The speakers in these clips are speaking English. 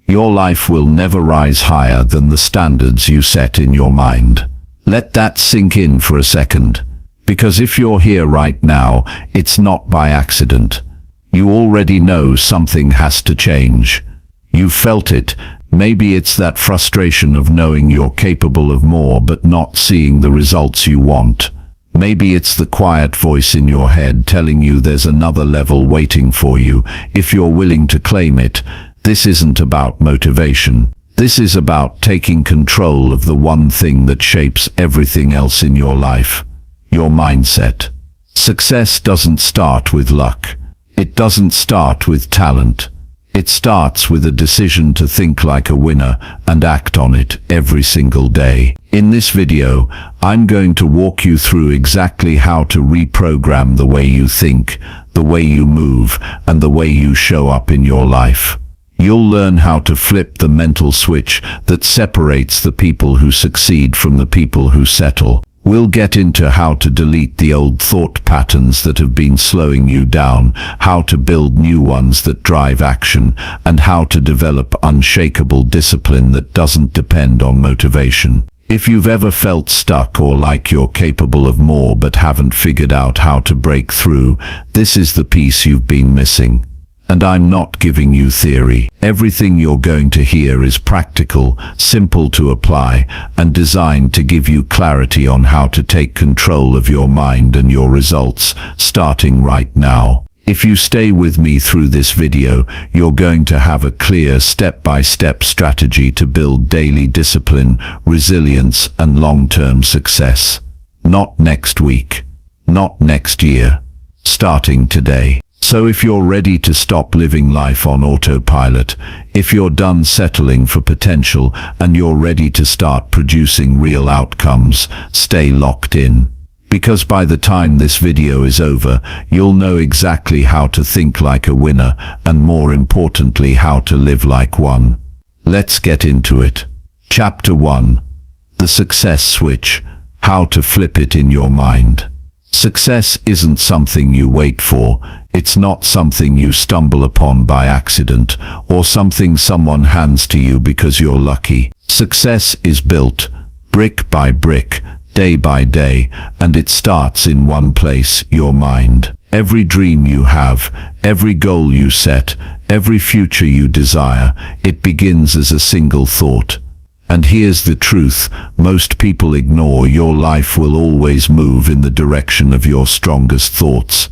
Your life will never rise higher than the standards you set in your mind. Let that sink in for a second. Because if you're here right now, it's not by accident. You already know something has to change. You've felt it. Maybe it's that frustration of knowing you're capable of more but not seeing the results you want. Maybe it's the quiet voice in your head telling you there's another level waiting for you, if you're willing to claim it. This isn't about motivation. This is about taking control of the one thing that shapes everything else in your life. Your mindset. Success doesn't start with luck. It doesn't start with talent. It starts with a decision to think like a winner and act on it every single day. In this video, I'm going to walk you through exactly how to reprogram the way you think, the way you move, and the way you show up in your life. You'll learn how to flip the mental switch that separates the people who succeed from the people who settle. We'll get into how to delete the old thought patterns that have been slowing you down, how to build new ones that drive action, and how to develop unshakable discipline that doesn't depend on motivation. If you've ever felt stuck or like you're capable of more but haven't figured out how to break through, this is the piece you've been missing. And I'm not giving you theory. Everything you're going to hear is practical, simple to apply, and designed to give you clarity on how to take control of your mind and your results, starting right now. If you stay with me through this video, you're going to have a clear step-by-step strategy to build daily discipline, resilience, and long-term success. Not next week. Not next year. Starting today. So if you're ready to stop living life on autopilot, if you're done settling for potential and you're ready to start producing real outcomes, stay locked in. Because by the time this video is over, you'll know exactly how to think like a winner and, more importantly, how to live like one. Let's get into it. Chapter 1. The Success Switch. How to flip it in your mind. Success isn't something you wait for. It's not something you stumble upon by accident, or something someone hands to you because you're lucky. Success is built, brick by brick, day by day, and it starts in one place, your mind. Every dream you have, every goal you set, every future you desire, it begins as a single thought. And here's the truth, most people ignore: your life will always move in the direction of your strongest thoughts.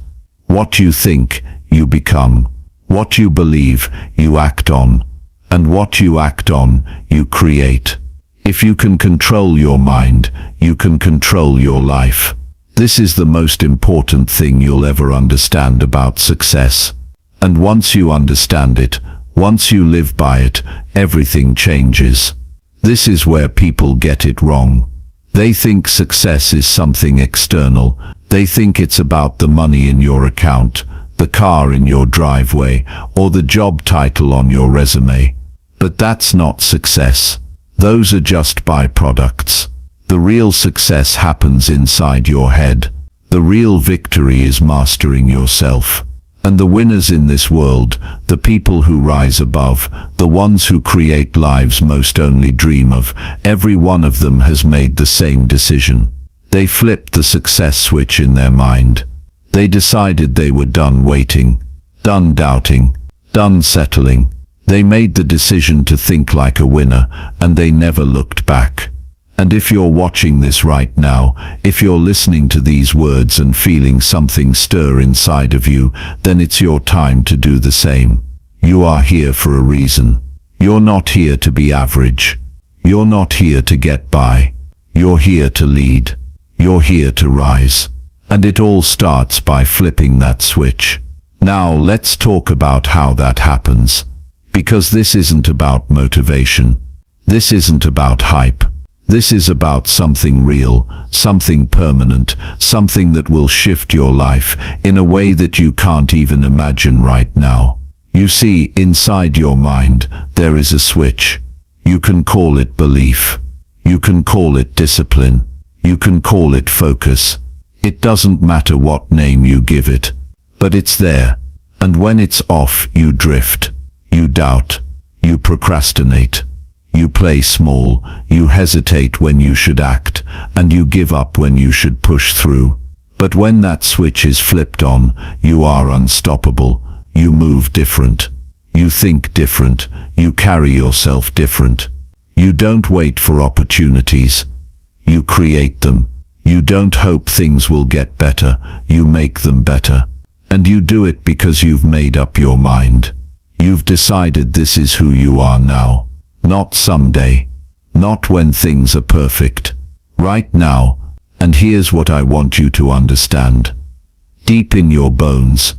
What you think, you become. What you believe, you act on. And what you act on, you create. If you can control your mind, you can control your life. This is the most important thing you'll ever understand about success. And once you understand it, once you live by it, everything changes. This is where people get it wrong. They think success is something external. They think it's about the money in your account, the car in your driveway, or the job title on your resume. But that's not success. Those are just byproducts. The real success happens inside your head. The real victory is mastering yourself. And the winners in this world, the people who rise above, the ones who create lives most only dream of, every one of them has made the same decision. They flipped the success switch in their mind. They decided they were done waiting, done doubting, done settling. They made the decision to think like a winner, and they never looked back. And if you're watching this right now, if you're listening to these words and feeling something stir inside of you, then it's your time to do the same. You are here for a reason. You're not here to be average. You're not here to get by. You're here to lead. You're here to rise. And it all starts by flipping that switch. Now let's talk about how that happens. Because this isn't about motivation. This isn't about hype. This is about something real, something permanent, something that will shift your life in a way that you can't even imagine right now. You see, inside your mind, there is a switch. You can call it belief. You can call it discipline. You can call it focus. It doesn't matter what name you give it, but it's there. And when it's off, you drift. You doubt. You procrastinate. You play small, you hesitate when you should act, and you give up when you should push through. But when that switch is flipped on, you are unstoppable. You move different. You think different. You carry yourself different. You don't wait for opportunities. You create them. You don't hope things will get better. You make them better. And you do it because you've made up your mind. You've decided this is who you are now. Not someday. Not when things are perfect. Right now. And here's what I want you to understand. Deep in your bones,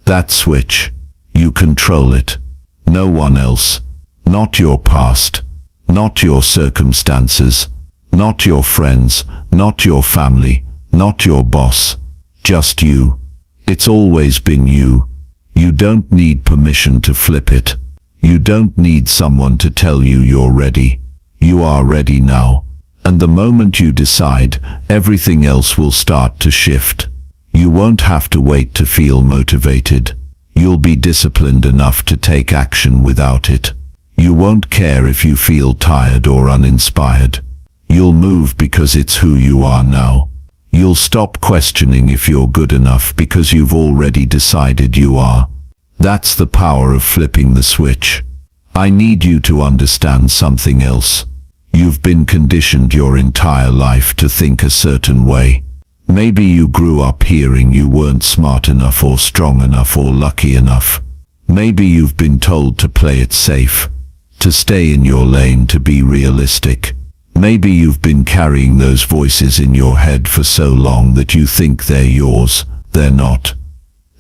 that switch, you control it. No one else. Not your past. Not your circumstances. Not your friends. Not your family. Not your boss. Just you. It's always been you. You don't need permission to flip it. You don't need someone to tell you you're ready. You are ready now. And the moment you decide, everything else will start to shift. You won't have to wait to feel motivated. You'll be disciplined enough to take action without it. You won't care if you feel tired or uninspired. You'll move because it's who you are now. You'll stop questioning if you're good enough because you've already decided you are. That's the power of flipping the switch. I need you to understand something else. You've been conditioned your entire life to think a certain way. Maybe you grew up hearing you weren't smart enough or strong enough or lucky enough. Maybe you've been told to play it safe, to stay in your lane, to be realistic. Maybe you've been carrying those voices in your head for so long that you think they're yours. They're not.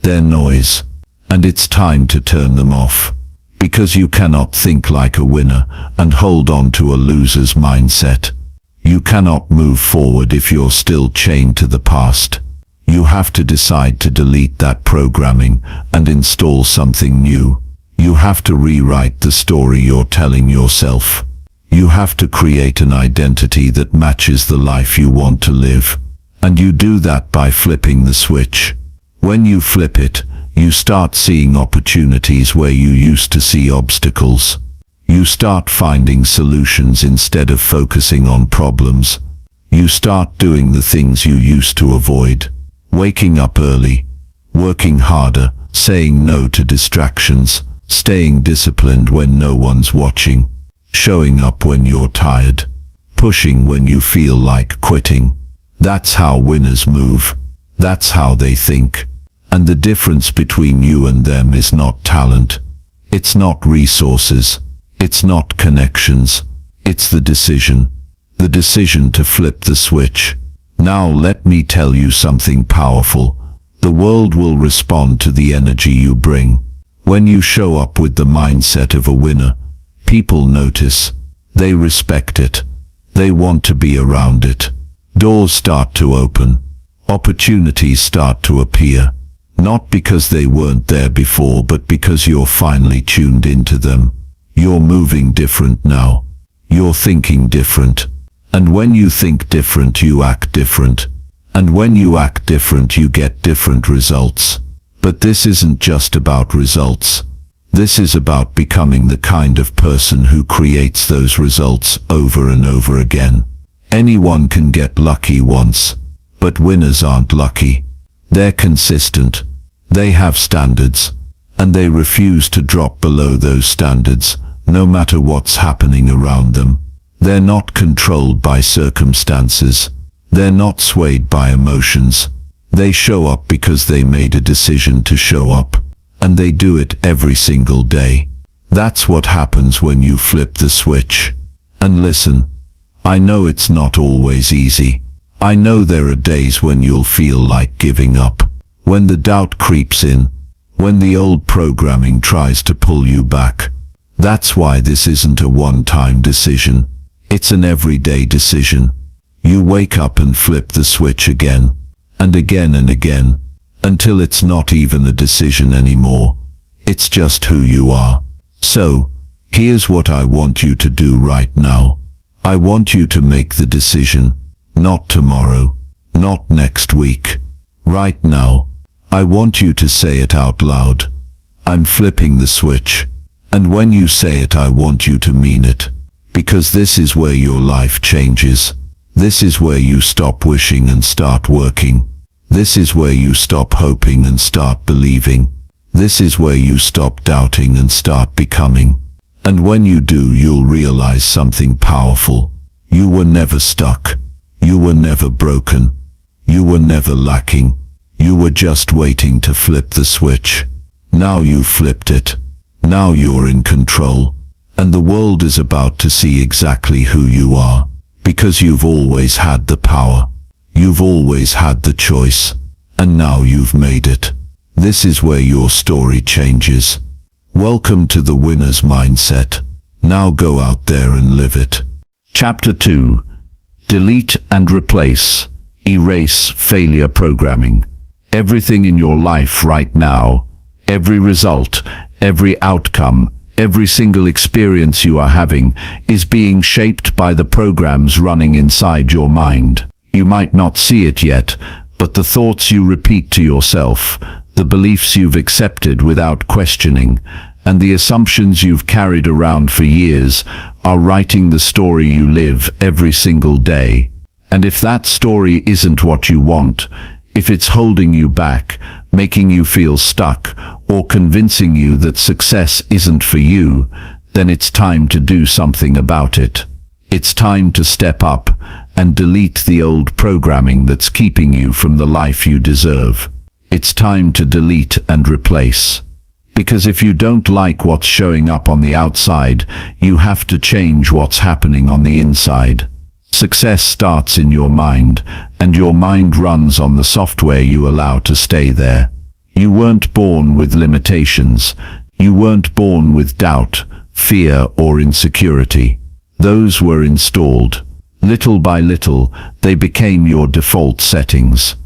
They're noise. And it's time to turn them off. Because you cannot think like a winner and hold on to a loser's mindset. You cannot move forward if you're still chained to the past. You have to decide to delete that programming and install something new. You have to rewrite the story you're telling yourself. You have to create an identity that matches the life you want to live. And you do that by flipping the switch. When you flip it, you start seeing opportunities where you used to see obstacles. You start finding solutions instead of focusing on problems. You start doing the things you used to avoid. Waking up early, working harder, saying no to distractions, staying disciplined when no one's watching, showing up when you're tired, pushing when you feel like quitting. That's how winners move. That's how they think. And the difference between you and them is not talent. It's not resources. It's not connections. It's the decision. The decision to flip the switch. Now let me tell you something powerful. The world will respond to the energy you bring. When you show up with the mindset of a winner, people notice. They respect it. They want to be around it. Doors start to open. Opportunities start to appear. Not because they weren't there before, but because you're finally tuned into them. You're moving different now. You're thinking different. And when you think different, you act different. And when you act different, you get different results. But this isn't just about results. This is about becoming the kind of person who creates those results over and over again. Anyone can get lucky once, but winners aren't lucky. They're consistent. They have standards, and they refuse to drop below those standards, no matter what's happening around them. They're not controlled by circumstances. They're not swayed by emotions. They show up because they made a decision to show up, and they do it every single day. That's what happens when you flip the switch. And listen, I know it's not always easy. I know there are days when you'll feel like giving up. When the doubt creeps in, when the old programming tries to pull you back. That's why this isn't a one-time decision. It's an everyday decision. You wake up and flip the switch again, and again and again, until it's not even a decision anymore. It's just who you are. So, here's what I want you to do right now. I want you to make the decision, not tomorrow, not next week. Right now, I want you to say it out loud. I'm flipping the switch. And when you say it, I want you to mean it. Because this is where your life changes. This is where you stop wishing and start working. This is where you stop hoping and start believing. This is where you stop doubting and start becoming. And when you do, you'll realize something powerful. You were never stuck. You were never broken. You were never lacking. You were just waiting to flip the switch. Now you flipped it. Now you're in control. And the world is about to see exactly who you are. Because you've always had the power. You've always had the choice. And now you've made it. This is where your story changes. Welcome to the winner's mindset. Now go out there and live it. Chapter 2. Delete and replace. Erase failure programming. Everything in your life right now, every result, every outcome, every single experience you are having is being shaped by the programs running inside your mind. You might not see it yet, but the thoughts you repeat to yourself, the beliefs you've accepted without questioning, and the assumptions you've carried around for years are writing the story you live every single day. And if that story isn't what you want, if it's holding you back, making you feel stuck, or convincing you that success isn't for you, then it's time to do something about it. It's time to step up and delete the old programming that's keeping you from the life you deserve. It's time to delete and replace. Because if you don't like what's showing up on the outside, you have to change what's happening on the inside. Success starts in your mind, and your mind runs on the software you allow to stay there. You weren't born with limitations. You weren't born with doubt, fear, or insecurity. Those were installed. Little by little, they became your default settings.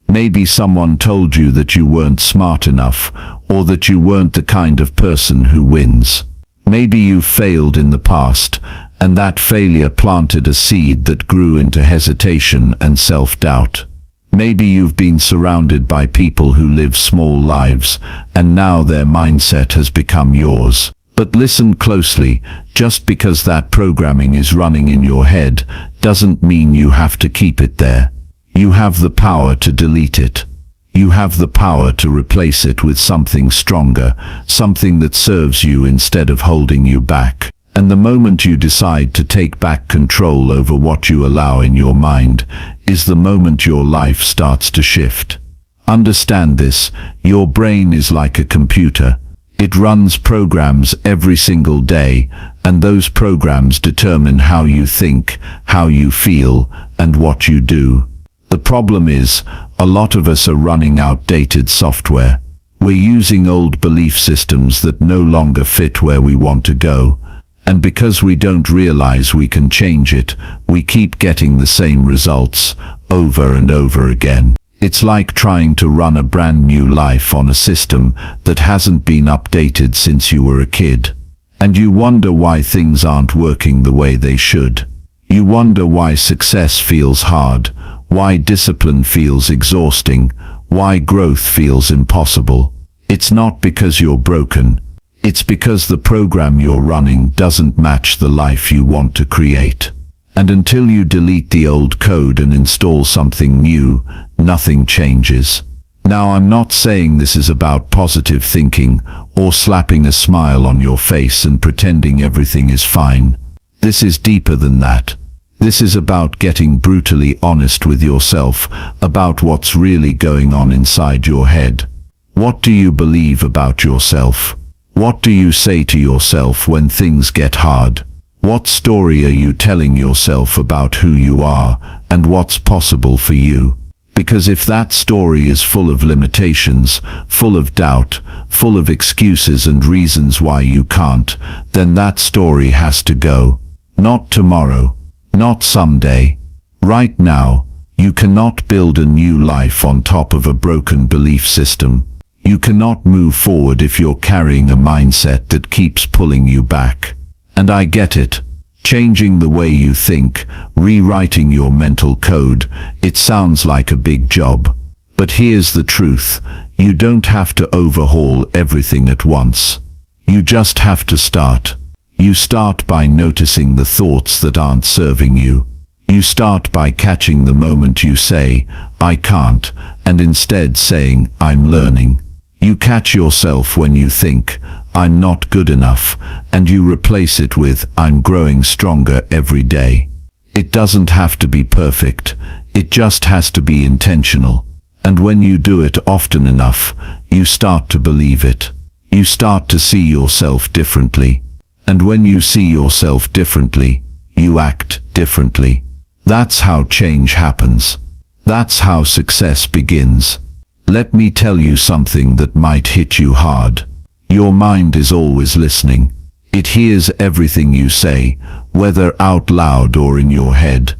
Maybe someone told you that you weren't smart enough, or that you weren't the kind of person who wins. Maybe you failed in the past, and that failure planted a seed that grew into hesitation and self-doubt. Maybe you've been surrounded by people who live small lives, and now their mindset has become yours. But listen closely, just because that programming is running in your head doesn't mean you have to keep it there. You have the power to delete it. You have the power to replace it with something stronger, something that serves you instead of holding you back. And the moment you decide to take back control over what you allow in your mind is the moment your life starts to shift. Understand this, your brain is like a computer. It runs programs every single day, and those programs determine how you think, how you feel, and what you do. The problem is, a lot of us are running outdated software. We're using old belief systems that no longer fit where we want to go. And because we don't realize we can change it, we keep getting the same results over and over again. It's like trying to run a brand new life on a system that hasn't been updated since you were a kid. And you wonder why things aren't working the way they should. You wonder why success feels hard, why discipline feels exhausting, why growth feels impossible. It's not because you're broken. It's because the program you're running doesn't match the life you want to create. And until you delete the old code and install something new, nothing changes. Now, I'm not saying this is about positive thinking or slapping a smile on your face and pretending everything is fine. This is deeper than that. This is about getting brutally honest with yourself about what's really going on inside your head. What do you believe about yourself? What do you say to yourself when things get hard? What story are you telling yourself about who you are and what's possible for you? Because if that story is full of limitations, full of doubt, full of excuses and reasons why you can't, then that story has to go. Not tomorrow, not someday. Right now, you cannot build a new life on top of a broken belief system. You cannot move forward if you're carrying a mindset that keeps pulling you back. And I get it. Changing the way you think, rewriting your mental code, it sounds like a big job. But here's the truth. You don't have to overhaul everything at once. You just have to start. You start by noticing the thoughts that aren't serving you. You start by catching the moment you say, I can't, and instead saying, I'm learning. You catch yourself when you think, I'm not good enough, and you replace it with, I'm growing stronger every day. It doesn't have to be perfect. It just has to be intentional. And when you do it often enough, you start to believe it. You start to see yourself differently. And when you see yourself differently, you act differently. That's how change happens. That's how success begins. Let me tell you something that might hit you hard. Your mind is always listening. It hears everything you say, whether out loud or in your head.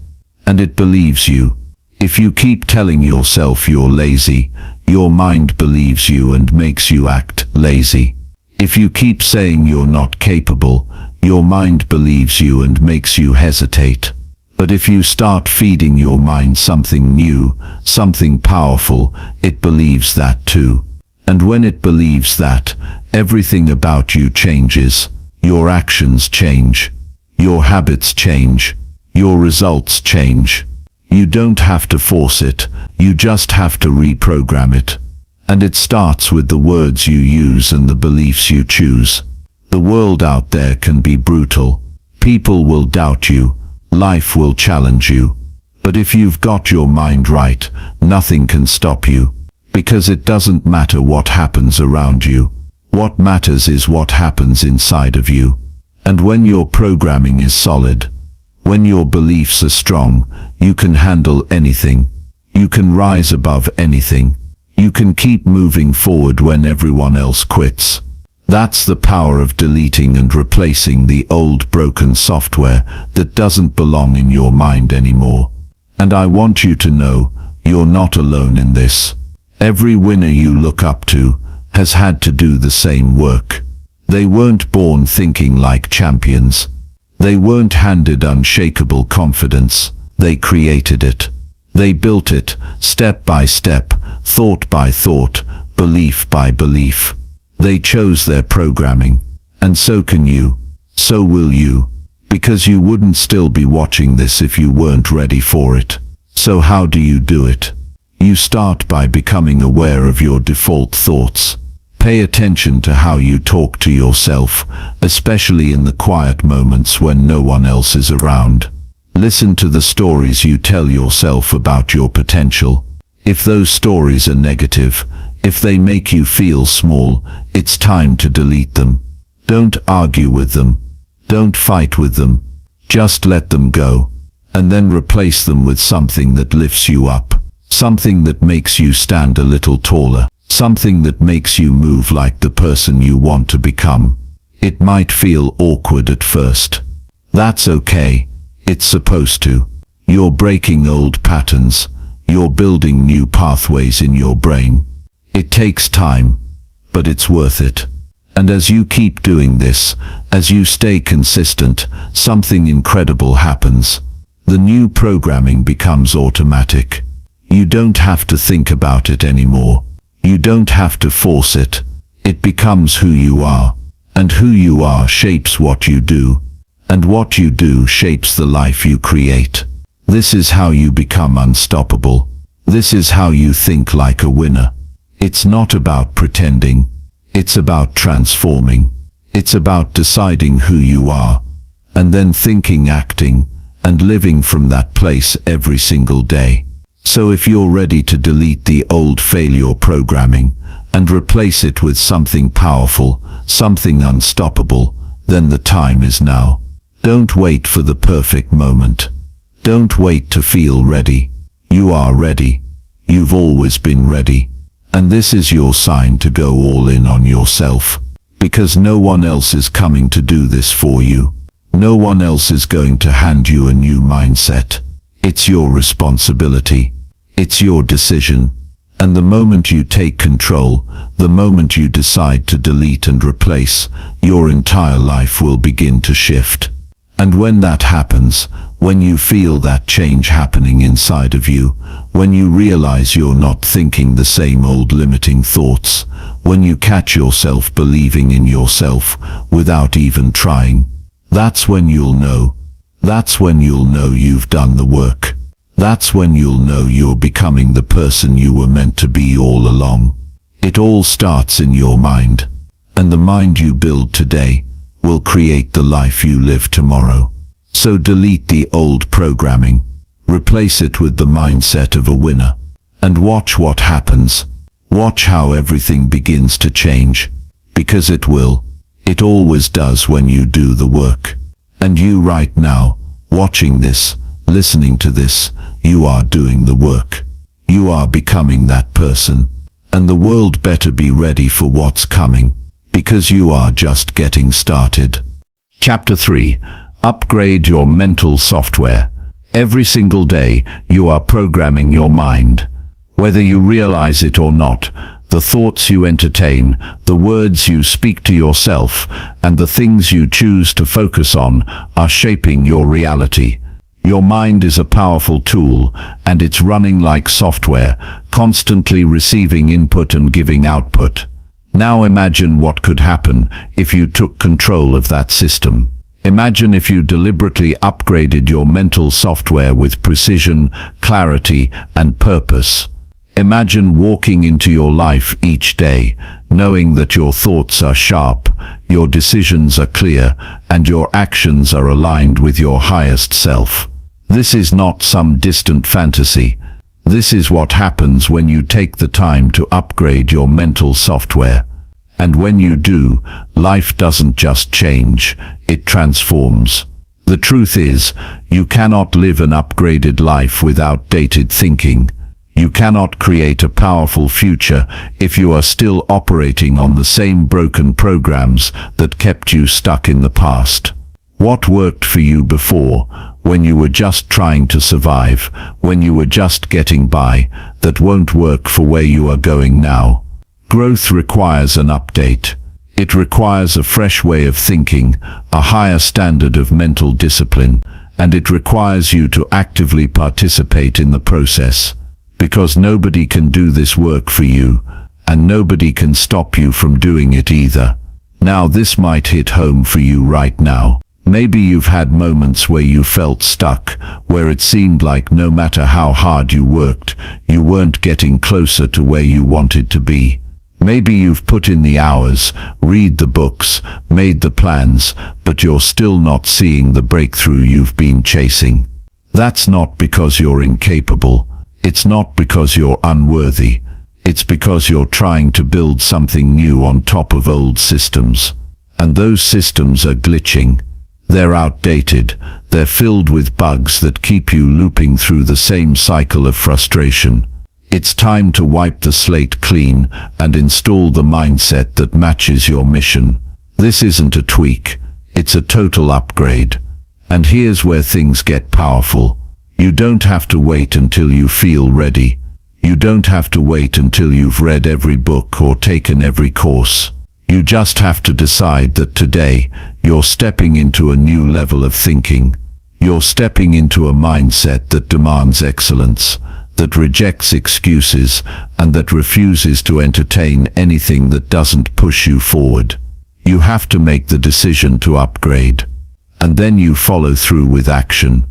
And it believes you. If you keep telling yourself you're lazy, your mind believes you and makes you act lazy. If you keep saying you're not capable, your mind believes you and makes you hesitate. But if you start feeding your mind something new, something powerful, it believes that too. And when it believes that, everything about you changes. Your actions change. Your habits change. Your results change. You don't have to force it, you just have to reprogram it. And it starts with the words you use and the beliefs you choose. The world out there can be brutal. People will doubt you. Life will challenge you. But if you've got your mind right, nothing can stop you. Because it doesn't matter what happens around you. What matters is what happens inside of you. And when your programming is solid, when your beliefs are strong, you can handle anything. You can rise above anything. You can keep moving forward when everyone else quits. That's the power of deleting and replacing the old broken software that doesn't belong in your mind anymore. And I want you to know, you're not alone in this. Every winner you look up to has had to do the same work. They weren't born thinking like champions. They weren't handed unshakable confidence. They created it. They built it, step by step, thought by thought, belief by belief. They chose their programming. And so can you. So will you. Because you wouldn't still be watching this if you weren't ready for it. So how do you do it? You start by becoming aware of your default thoughts. Pay attention to how you talk to yourself, especially in the quiet moments when no one else is around. Listen to the stories you tell yourself about your potential. If those stories are negative, if they make you feel small, it's time to delete them. Don't argue with them. Don't fight with them. Just let them go. And then replace them with something that lifts you up. Something that makes you stand a little taller. Something that makes you move like the person you want to become. It might feel awkward at first. That's okay. It's supposed to. You're breaking old patterns. You're building new pathways in your brain. It takes time, but it's worth it. And as you keep doing this, as you stay consistent, something incredible happens. The new programming becomes automatic. You don't have to think about it anymore. You don't have to force it. It becomes who you are. And who you are shapes what you do. And what you do shapes the life you create. This is how you become unstoppable. This is how you think like a winner. It's not about pretending. It's about transforming. It's about deciding who you are. And then thinking, acting, and living from that place every single day. So if you're ready to delete the old failure programming and replace it with something powerful, something unstoppable, then the time is now. Don't wait for the perfect moment. Don't wait to feel ready. You are ready. You've always been ready. And this is your sign to go all in on yourself. Because no one else is coming to do this for you. No one else is going to hand you a new mindset. It's your responsibility. It's your decision. And the moment you take control, the moment you decide to delete and replace, your entire life will begin to shift. And when that happens, when you feel that change happening inside of you, when you realize you're not thinking the same old limiting thoughts, when you catch yourself believing in yourself without even trying, that's when you'll know. That's when you'll know you've done the work. That's when you'll know you're becoming the person you were meant to be all along. It all starts in your mind, and the mind you build today will create the life you live tomorrow. So delete the old programming, replace it with the mindset of a winner, and watch what happens. Watch how everything begins to change, because it will. It always does when you do the work. And you right now, watching this, listening to this, you are doing the work. You are becoming that person. And the world better be ready for what's coming, because you are just getting started. Chapter 3. Upgrade your mental software. Every single day, you are programming your mind. Whether you realize it or not, the thoughts you entertain, the words you speak to yourself, and the things you choose to focus on are shaping your reality. Your mind is a powerful tool, and it's running like software, constantly receiving input and giving output. Now imagine what could happen if you took control of that system. Imagine if you deliberately upgraded your mental software with precision, clarity, and purpose. Imagine walking into your life each day, knowing that your thoughts are sharp, your decisions are clear, and your actions are aligned with your highest self. This is not some distant fantasy. This is what happens when you take the time to upgrade your mental software. And when you do, life doesn't just change, it transforms. The truth is, you cannot live an upgraded life without dated thinking. You cannot create a powerful future if you are still operating on the same broken programs that kept you stuck in the past. What worked for you before, when you were just trying to survive, when you were just getting by, that won't work for where you are going now. Growth requires an update. It requires a fresh way of thinking, a higher standard of mental discipline, and it requires you to actively participate in the process. Because nobody can do this work for you, and nobody can stop you from doing it either. Now this might hit home for you right now. Maybe you've had moments where you felt stuck, where it seemed like no matter how hard you worked, you weren't getting closer to where you wanted to be. Maybe you've put in the hours, read the books, made the plans, but you're still not seeing the breakthrough you've been chasing. That's not because you're incapable. It's not because you're unworthy. It's because you're trying to build something new on top of old systems. And those systems are glitching. They're outdated. They're filled with bugs that keep you looping through the same cycle of frustration. It's time to wipe the slate clean and install the mindset that matches your mission. This isn't a tweak. It's a total upgrade. And here's where things get powerful. You don't have to wait until you feel ready. You don't have to wait until you've read every book or taken every course. You just have to decide that today, you're stepping into a new level of thinking. You're stepping into a mindset that demands excellence, that rejects excuses, and that refuses to entertain anything that doesn't push you forward. You have to make the decision to upgrade. And then you follow through with action.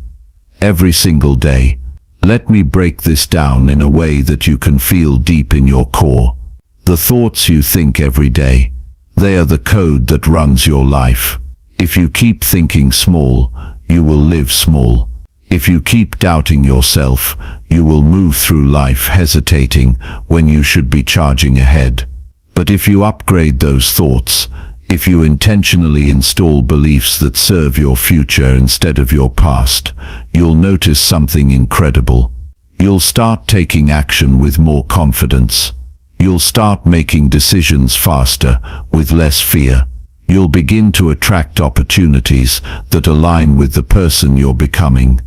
Every single day. Let me break this down in a way that you can feel deep in your core. The thoughts you think every day, they are the code that runs your life. If you keep thinking small, you will live small. If you keep doubting yourself, you will move through life hesitating when you should be charging ahead. But if you upgrade those thoughts, if you intentionally install beliefs that serve your future instead of your past, you'll notice something incredible. You'll start taking action with more confidence. You'll start making decisions faster, with less fear. You'll begin to attract opportunities that align with the person you're becoming.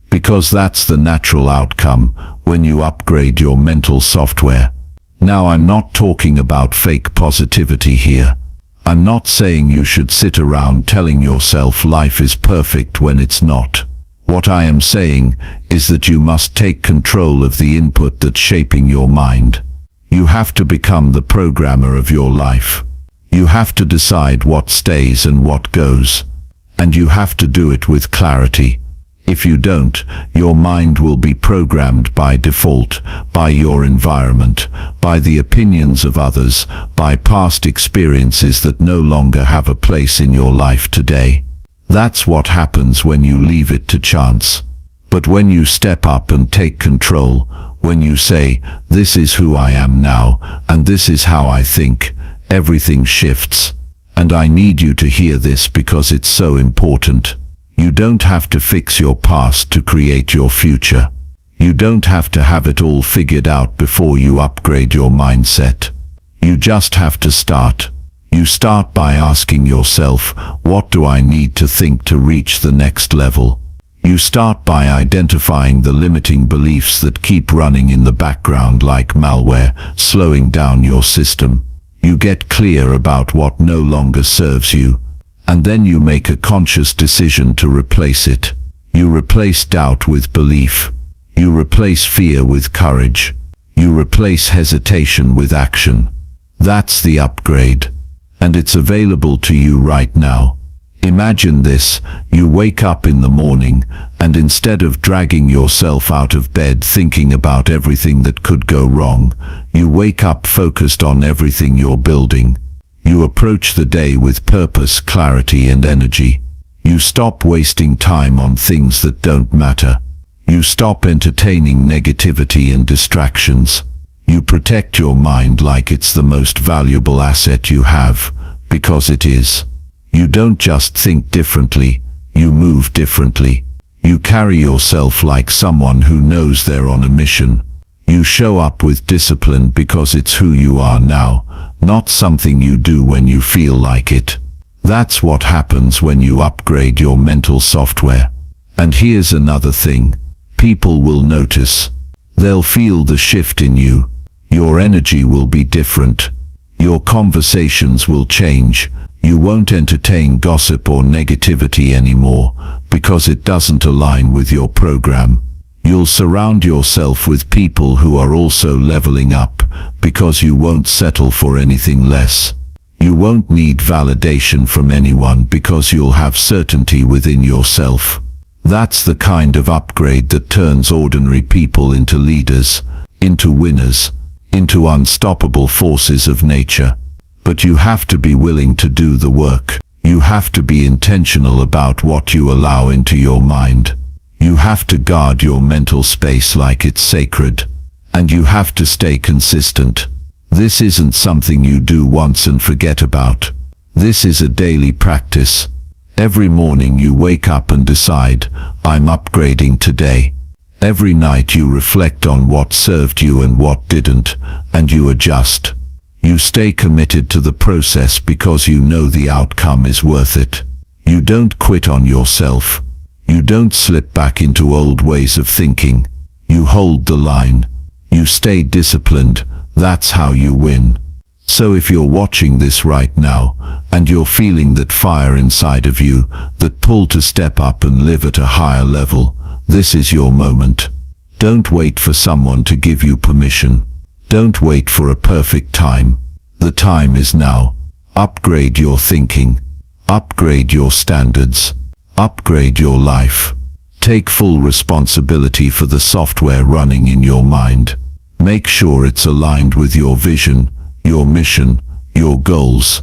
Because that's the natural outcome when you upgrade your mental software. Now I'm not talking about fake positivity here. I'm not saying you should sit around telling yourself life is perfect when it's not. What I am saying is that you must take control of the input that's shaping your mind. You have to become the programmer of your life. You have to decide what stays and what goes. And you have to do it with clarity. If you don't, your mind will be programmed by default, by your environment, by the opinions of others, by past experiences that no longer have a place in your life today. That's what happens when you leave it to chance. But when you step up and take control, when you say, "This is who I am now, and this is how I think," everything shifts. And I need you to hear this because it's so important. You don't have to fix your past to create your future. You don't have to have it all figured out before you upgrade your mindset. You just have to start. You start by asking yourself, what do I need to think to reach the next level? You start by identifying the limiting beliefs that keep running in the background like malware, slowing down your system. You get clear about what no longer serves you. And then you make a conscious decision to replace it. You replace doubt with belief. You replace fear with courage. You replace hesitation with action. That's the upgrade. And it's available to you right now. Imagine this, you wake up in the morning, and instead of dragging yourself out of bed thinking about everything that could go wrong, you wake up focused on everything you're building. You approach the day with purpose, clarity, and energy. You stop wasting time on things that don't matter. You stop entertaining negativity and distractions. You protect your mind like it's the most valuable asset you have, because it is. You don't just think differently, you move differently. You carry yourself like someone who knows they're on a mission. You show up with discipline because it's who you are now, not something you do when you feel like it. That's what happens when you upgrade your mental software. And here's another thing. People will notice. They'll feel the shift in you. Your energy will be different. Your conversations will change. You won't entertain gossip or negativity anymore because it doesn't align with your program. You'll surround yourself with people who are also leveling up because you won't settle for anything less. You won't need validation from anyone because you'll have certainty within yourself. That's the kind of upgrade that turns ordinary people into leaders, into winners, into unstoppable forces of nature. But you have to be willing to do the work. You have to be intentional about what you allow into your mind. You have to guard your mental space like it's sacred. And you have to stay consistent. This isn't something you do once and forget about. This is a daily practice. Every morning you wake up and decide, I'm upgrading today. Every night you reflect on what served you and what didn't, and you adjust. You stay committed to the process because you know the outcome is worth it. You don't quit on yourself. You don't slip back into old ways of thinking. You hold the line. You stay disciplined. That's how you win. So if you're watching this right now, and you're feeling that fire inside of you, that pull to step up and live at a higher level, this is your moment. Don't wait for someone to give you permission. Don't wait for a perfect time. The time is now. Upgrade your thinking. Upgrade your standards. Upgrade your life. Take full responsibility for the software running in your mind. Make sure it's aligned with your vision, your mission, your goals.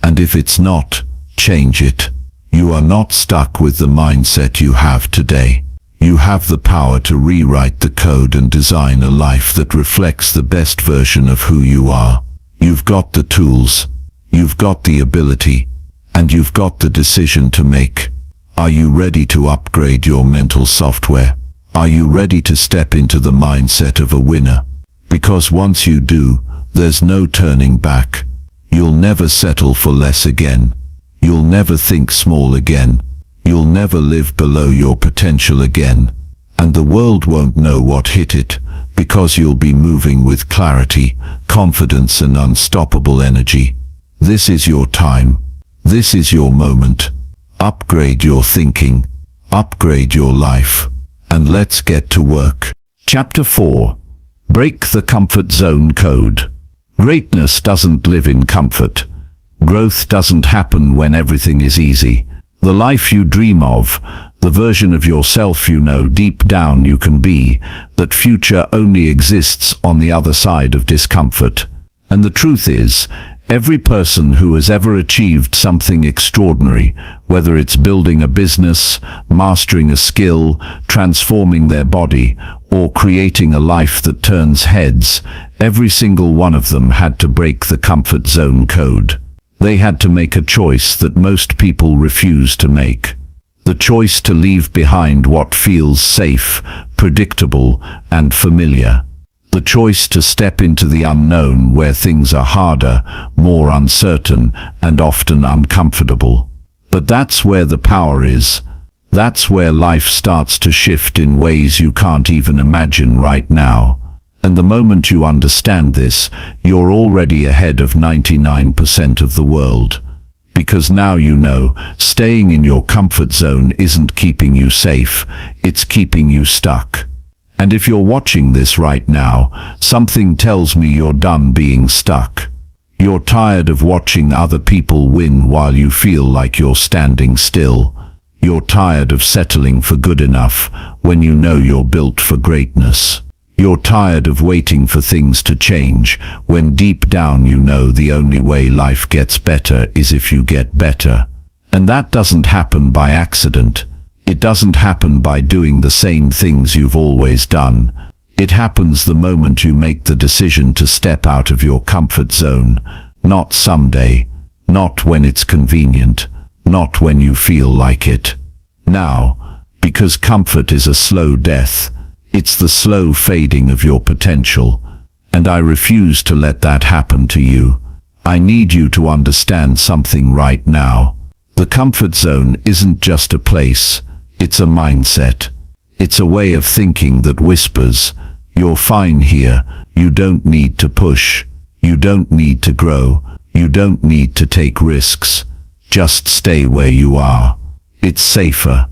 And if it's not, change it. You are not stuck with the mindset you have today. You have the power to rewrite the code and design a life that reflects the best version of who you are. You've got the tools, you've got the ability, and you've got the decision to make. Are you ready to upgrade your mental software? Are you ready to step into the mindset of a winner? Because once you do, there's no turning back. You'll never settle for less again. You'll never think small again. You'll never live below your potential again. And the world won't know what hit it, because you'll be moving with clarity, confidence, and unstoppable energy. This is your time. This is your moment. Upgrade your thinking. Upgrade your life. And let's get to work. Chapter 4. Break the comfort zone code. Greatness doesn't live in comfort. Growth doesn't happen when everything is easy. The life you dream of, the version of yourself you know deep down you can be, that future only exists on the other side of discomfort. And the truth is, every person who has ever achieved something extraordinary, whether it's building a business, mastering a skill, transforming their body, or creating a life that turns heads, every single one of them had to break the comfort zone code. They had to make a choice that most people refuse to make. The choice to leave behind what feels safe, predictable, and familiar. The choice to step into the unknown where things are harder, more uncertain, and often uncomfortable. But that's where the power is. That's where life starts to shift in ways you can't even imagine right now. And the moment you understand this, you're already ahead of 99% of the world. Because now you know, staying in your comfort zone isn't keeping you safe, it's keeping you stuck. And if you're watching this right now, something tells me you're done being stuck. You're tired of watching other people win while you feel like you're standing still. You're tired of settling for good enough when you know you're built for greatness. You're tired of waiting for things to change when deep down you know the only way life gets better is if you get better. And that doesn't happen by accident. It doesn't happen by doing the same things you've always done. It happens the moment you make the decision to step out of your comfort zone. Not someday, not when it's convenient, not when you feel like it. Now, because comfort is a slow death. It's the slow fading of your potential. And I refuse to let that happen to you. I need you to understand something right now. The comfort zone isn't just a place. It's a mindset. It's a way of thinking that whispers, "You're fine here, you don't need to push, you don't need to grow, you don't need to take risks, just stay where you are. It's safer."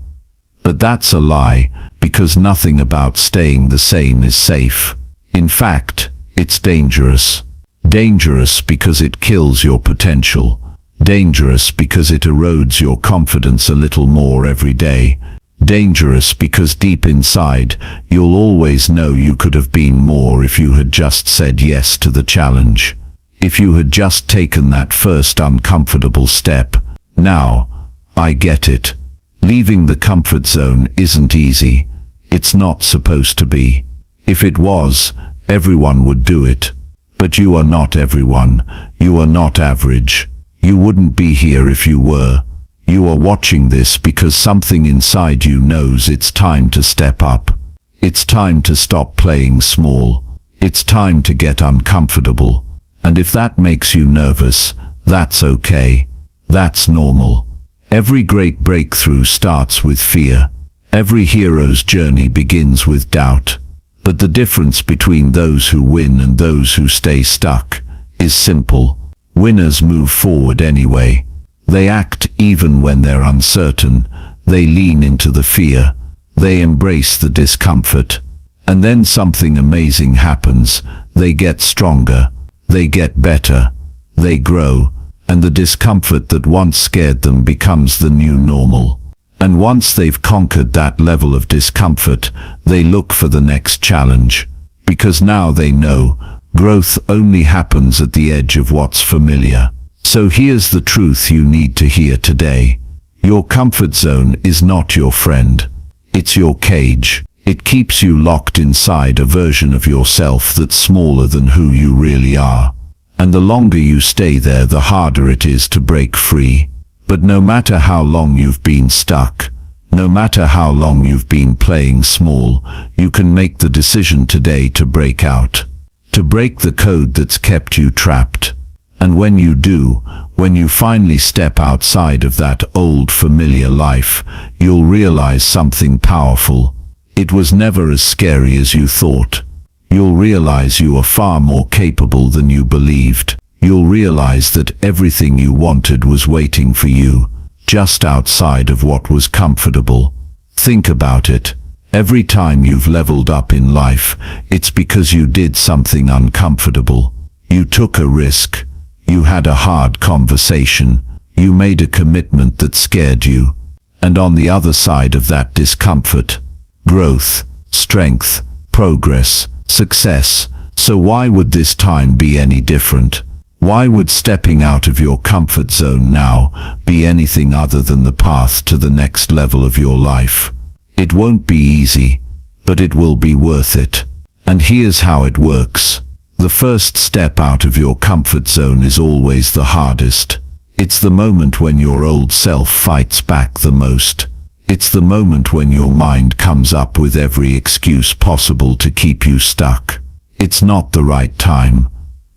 But that's a lie, because nothing about staying the same is safe. In fact, it's dangerous. Dangerous because it kills your potential. Dangerous because it erodes your confidence a little more every day. Dangerous because deep inside, you'll always know you could have been more if you had just said yes to the challenge. If you had just taken that first uncomfortable step. Now, I get it. Leaving the comfort zone isn't easy. It's not supposed to be. If it was, everyone would do it. But you are not everyone. You are not average. You wouldn't be here if you were. You are watching this because something inside you knows it's time to step up. It's time to stop playing small. It's time to get uncomfortable. And if that makes you nervous, that's okay. That's normal. Every great breakthrough starts with fear. Every hero's journey begins with doubt. But the difference between those who win and those who stay stuck is simple. Winners move forward anyway. They act even when they're uncertain. They lean into the fear. They embrace the discomfort. And then something amazing happens. They get stronger. They get better. They grow. And the discomfort that once scared them becomes the new normal. And once they've conquered that level of discomfort, they look for the next challenge. Because now they know, growth only happens at the edge of what's familiar. So here's the truth you need to hear today. Your comfort zone is not your friend. It's your cage. It keeps you locked inside a version of yourself that's smaller than who you really are. And the longer you stay there, the harder it is to break free. But no matter how long you've been stuck, no matter how long you've been playing small, you can make the decision today to break out. To break the code that's kept you trapped. And when you do, when you finally step outside of that old familiar life, you'll realize something powerful. It was never as scary as you thought. You'll realize you are far more capable than you believed. you'll realize that everything you wanted was waiting for you, just outside of what was comfortable. Think about it. Every time you've leveled up in life, it's because you did something uncomfortable. You took a risk. You had a hard conversation. You made a commitment that scared you. And on the other side of that discomfort, growth, strength, progress, success. So why would this time be any different? Why would stepping out of your comfort zone now be anything other than the path to the next level of your life? It won't be easy, but it will be worth it. And here's how it works. The first step out of your comfort zone is always the hardest. It's the moment when your old self fights back the most. It's the moment when your mind comes up with every excuse possible to keep you stuck. It's not the right time.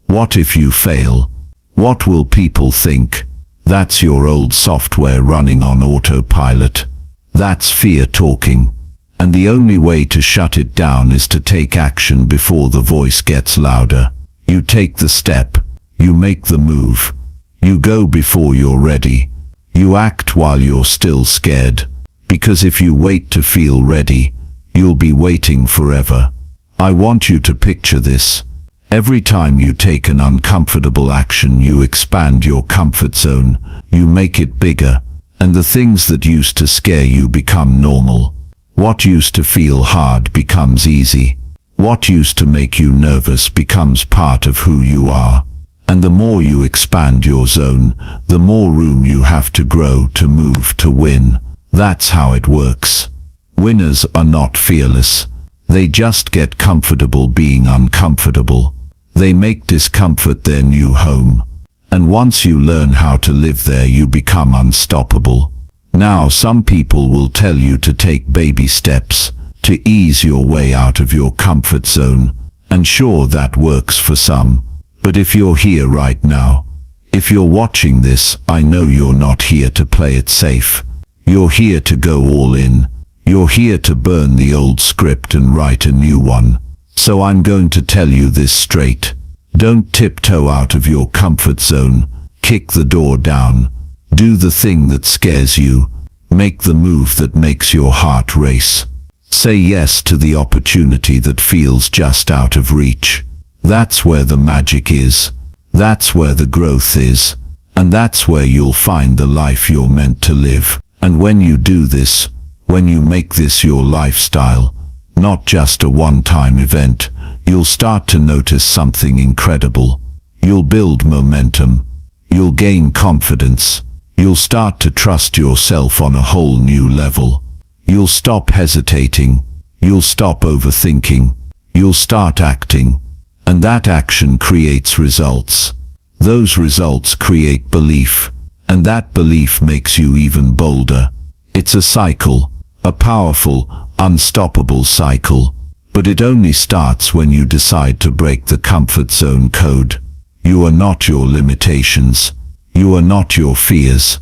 What if you fail? What will people think? That's your old software running on autopilot. That's fear talking. And the only way to shut it down is to take action before the voice gets louder. You take the step. You make the move. You go before you're ready. You act while you're still scared. Because if you wait to feel ready, you'll be waiting forever. I want you to picture this. Every time you take an uncomfortable action, you expand your comfort zone. You make it bigger. And the things that used to scare you become normal. What used to feel hard becomes easy. What used to make you nervous becomes part of who you are. And the more you expand your zone, the more room you have to grow, to move, to win. That's how it works. Winners are not fearless. They just get comfortable being uncomfortable. They make discomfort their new home. And once you learn how to live there, you become unstoppable. Now, some people will tell you to take baby steps, to ease your way out of your comfort zone. And sure, that works for some. But if you're here right now, if you're watching this, I know you're not here to play it safe. You're here to go all in. You're here to burn the old script and write a new one. So I'm going to tell you this straight. Don't tiptoe out of your comfort zone. Kick the door down. Do the thing that scares you. Make the move that makes your heart race. Say yes to the opportunity that feels just out of reach. That's where the magic is. That's where the growth is. And that's where you'll find the life you're meant to live. And when you do this, when you make this your lifestyle, not just a one-time event, you'll start to notice something incredible. You'll build momentum. You'll gain confidence. You'll start to trust yourself on a whole new level. You'll stop hesitating. You'll stop overthinking. You'll start acting. And that action creates results. Those results create belief. And that belief makes you even bolder. It's a cycle, a powerful, unstoppable cycle. But it only starts when you decide to break the comfort zone code. You are not your limitations. You are not your fears.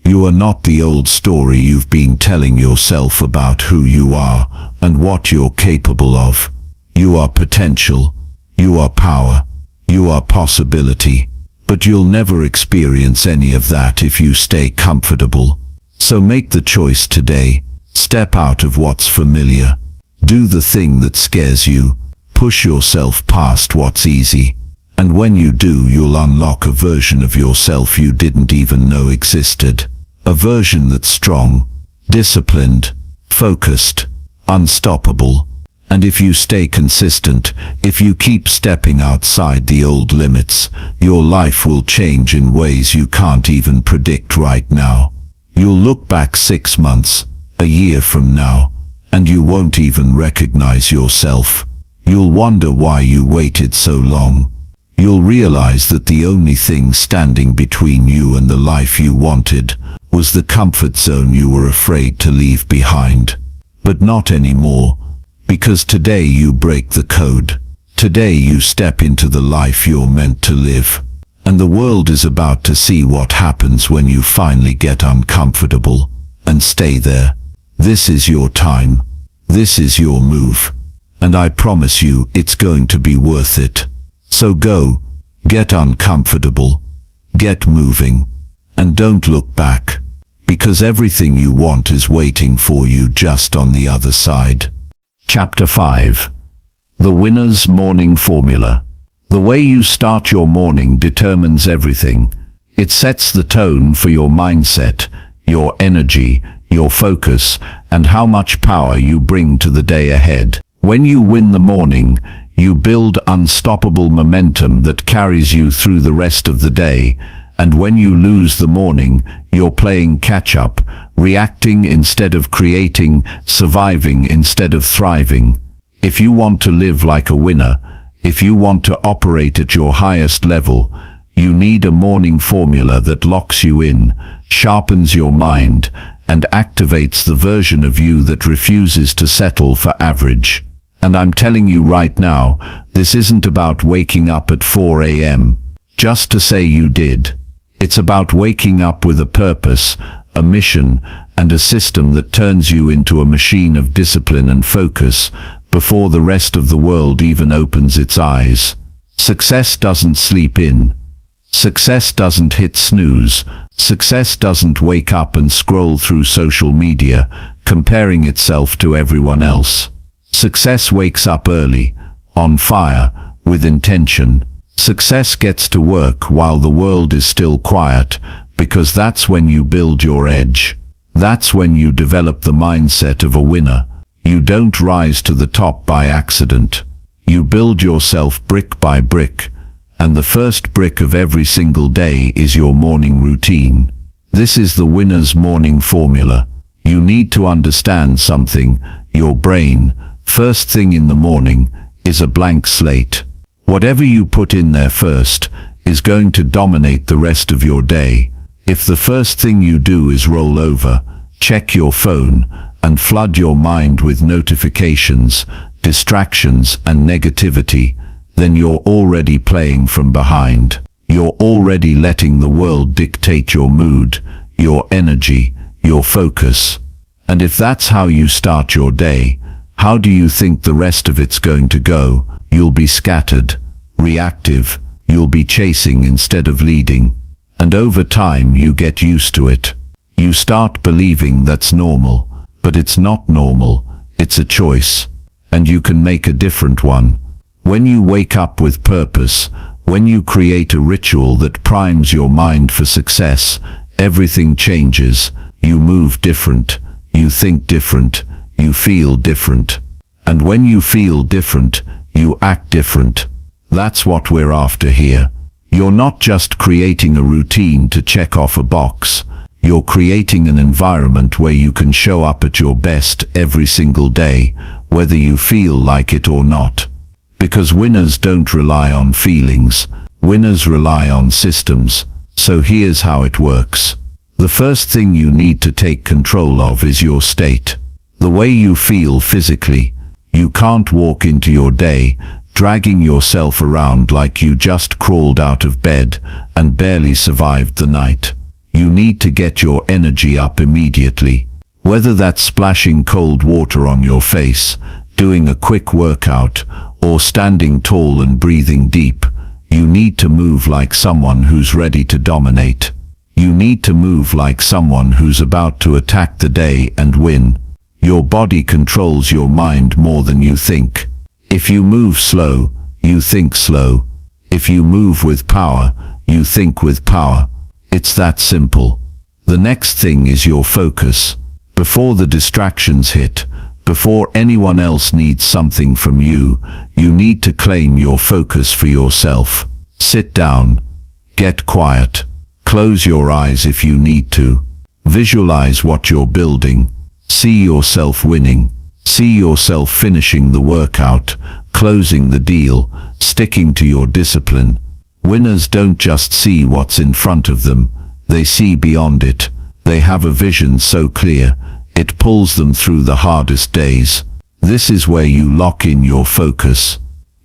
You are not the old story you've been telling yourself about who you are and what you're capable of. You are potential. You are power. You are possibility. But you'll never experience any of that if you stay comfortable. So make the choice today. Step out of what's familiar. Do the thing that scares you. Push yourself past what's easy. And when you do, you'll unlock a version of yourself you didn't even know existed. A version that's strong, disciplined, focused, unstoppable. And if you stay consistent, if you keep stepping outside the old limits, your life will change in ways you can't even predict right now. You'll look back 6 months, a year from now, and you won't even recognize yourself. You'll wonder why you waited so long. You'll realize that the only thing standing between you and the life you wanted was the comfort zone you were afraid to leave behind. But not anymore. Because today you break the code. Today you step into the life you're meant to live. And the world is about to see what happens when you finally get uncomfortable and stay there. This is your time. This is your move. And I promise you it's going to be worth it. So go, Get uncomfortable. Get moving. And don't look back. Because everything you want is waiting for you just on the other side. Chapter 5. The Winner's Morning Formula. The way you start your morning determines everything. It sets the tone for your mindset, your energy, your focus, and how much power you bring to the day ahead. When you win the morning, you build unstoppable momentum that carries you through the rest of the day. And when you lose the morning, you're playing catch-up, reacting instead of creating, surviving instead of thriving. If you want to live like a winner, if you want to operate at your highest level, you need a morning formula that locks you in, sharpens your mind, and activates the version of you that refuses to settle for average. And I'm telling you right now, this isn't about waking up at 4 a.m. just to say you did. It's about waking up with a purpose, a mission, and a system that turns you into a machine of discipline and focus before the rest of the world even opens its eyes. Success doesn't sleep in. Success doesn't hit snooze. Success doesn't wake up and scroll through social media, comparing itself to everyone else. Success wakes up early, on fire, with intention. Success gets to work while the world is still quiet, because that's when you build your edge. That's when you develop the mindset of a winner. You don't rise to the top by accident. You build yourself brick by brick, and the first brick of every single day is your morning routine. This is the winner's morning formula. You need to understand something. Your brain, first thing in the morning, is a blank slate. Whatever you put in there first is going to dominate the rest of your day. If the first thing you do is roll over, check your phone, and flood your mind with notifications, distractions, and negativity, then you're already playing from behind. You're already letting the world dictate your mood, your energy, your focus. And if that's how you start your day, how do you think the rest of it's going to go? You'll be scattered, reactive, you'll be chasing instead of leading. And over time you get used to it. You start believing that's normal, but it's not normal, it's a choice. And you can make a different one. When you wake up with purpose, when you create a ritual that primes your mind for success, everything changes. You move different, you think different, you feel different. And when you feel different, you act different. That's what we're after here. You're not just creating a routine to check off a box. You're creating an environment where you can show up at your best every single day, whether you feel like it or not. Because winners don't rely on feelings. Winners rely on systems. So here's how it works. The first thing you need to take control of is your state. The way you feel physically. You can't walk into your day dragging yourself around like you just crawled out of bed and barely survived the night. You need to get your energy up immediately. Whether that's splashing cold water on your face, doing a quick workout, or standing tall and breathing deep, you need to move like someone who's ready to dominate. You need to move like someone who's about to attack the day and win. Your body controls your mind more than you think. If you move slow, you think slow. If you move with power, you think with power. It's that simple. The next thing is your focus. Before the distractions hit, before anyone else needs something from you, you need to claim your focus for yourself. Sit down. Get quiet. Close your eyes if you need to. Visualize what you're building. See yourself winning. See yourself finishing the workout, closing the deal, sticking to your discipline. Winners don't just see what's in front of them, they see beyond it. They have a vision so clear, it pulls them through the hardest days. This is where you lock in your focus.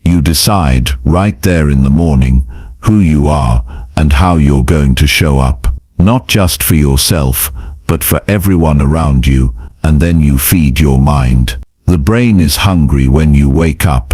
You decide, right there in the morning, who you are and how you're going to show up. Not just for yourself, but for everyone around you. And then you feed your mind. The brain is hungry when you wake up,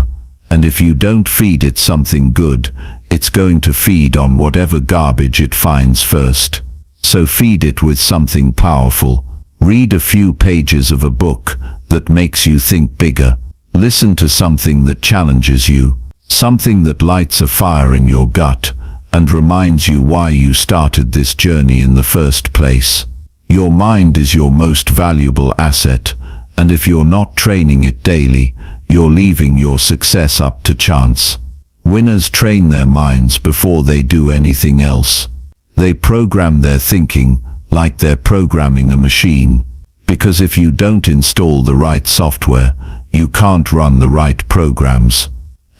and if you don't feed it something good, it's going to feed on whatever garbage it finds first. So feed it with something powerful. Read a few pages of a book that makes you think bigger. Listen to something that challenges you, something that lights a fire in your gut and reminds you why you started this journey in the first place. Your mind is your most valuable asset, and if you're not training it daily, you're leaving your success up to chance. Winners train their minds before they do anything else. They program their thinking like they're programming a machine, because if you don't install the right software, you can't run the right programs.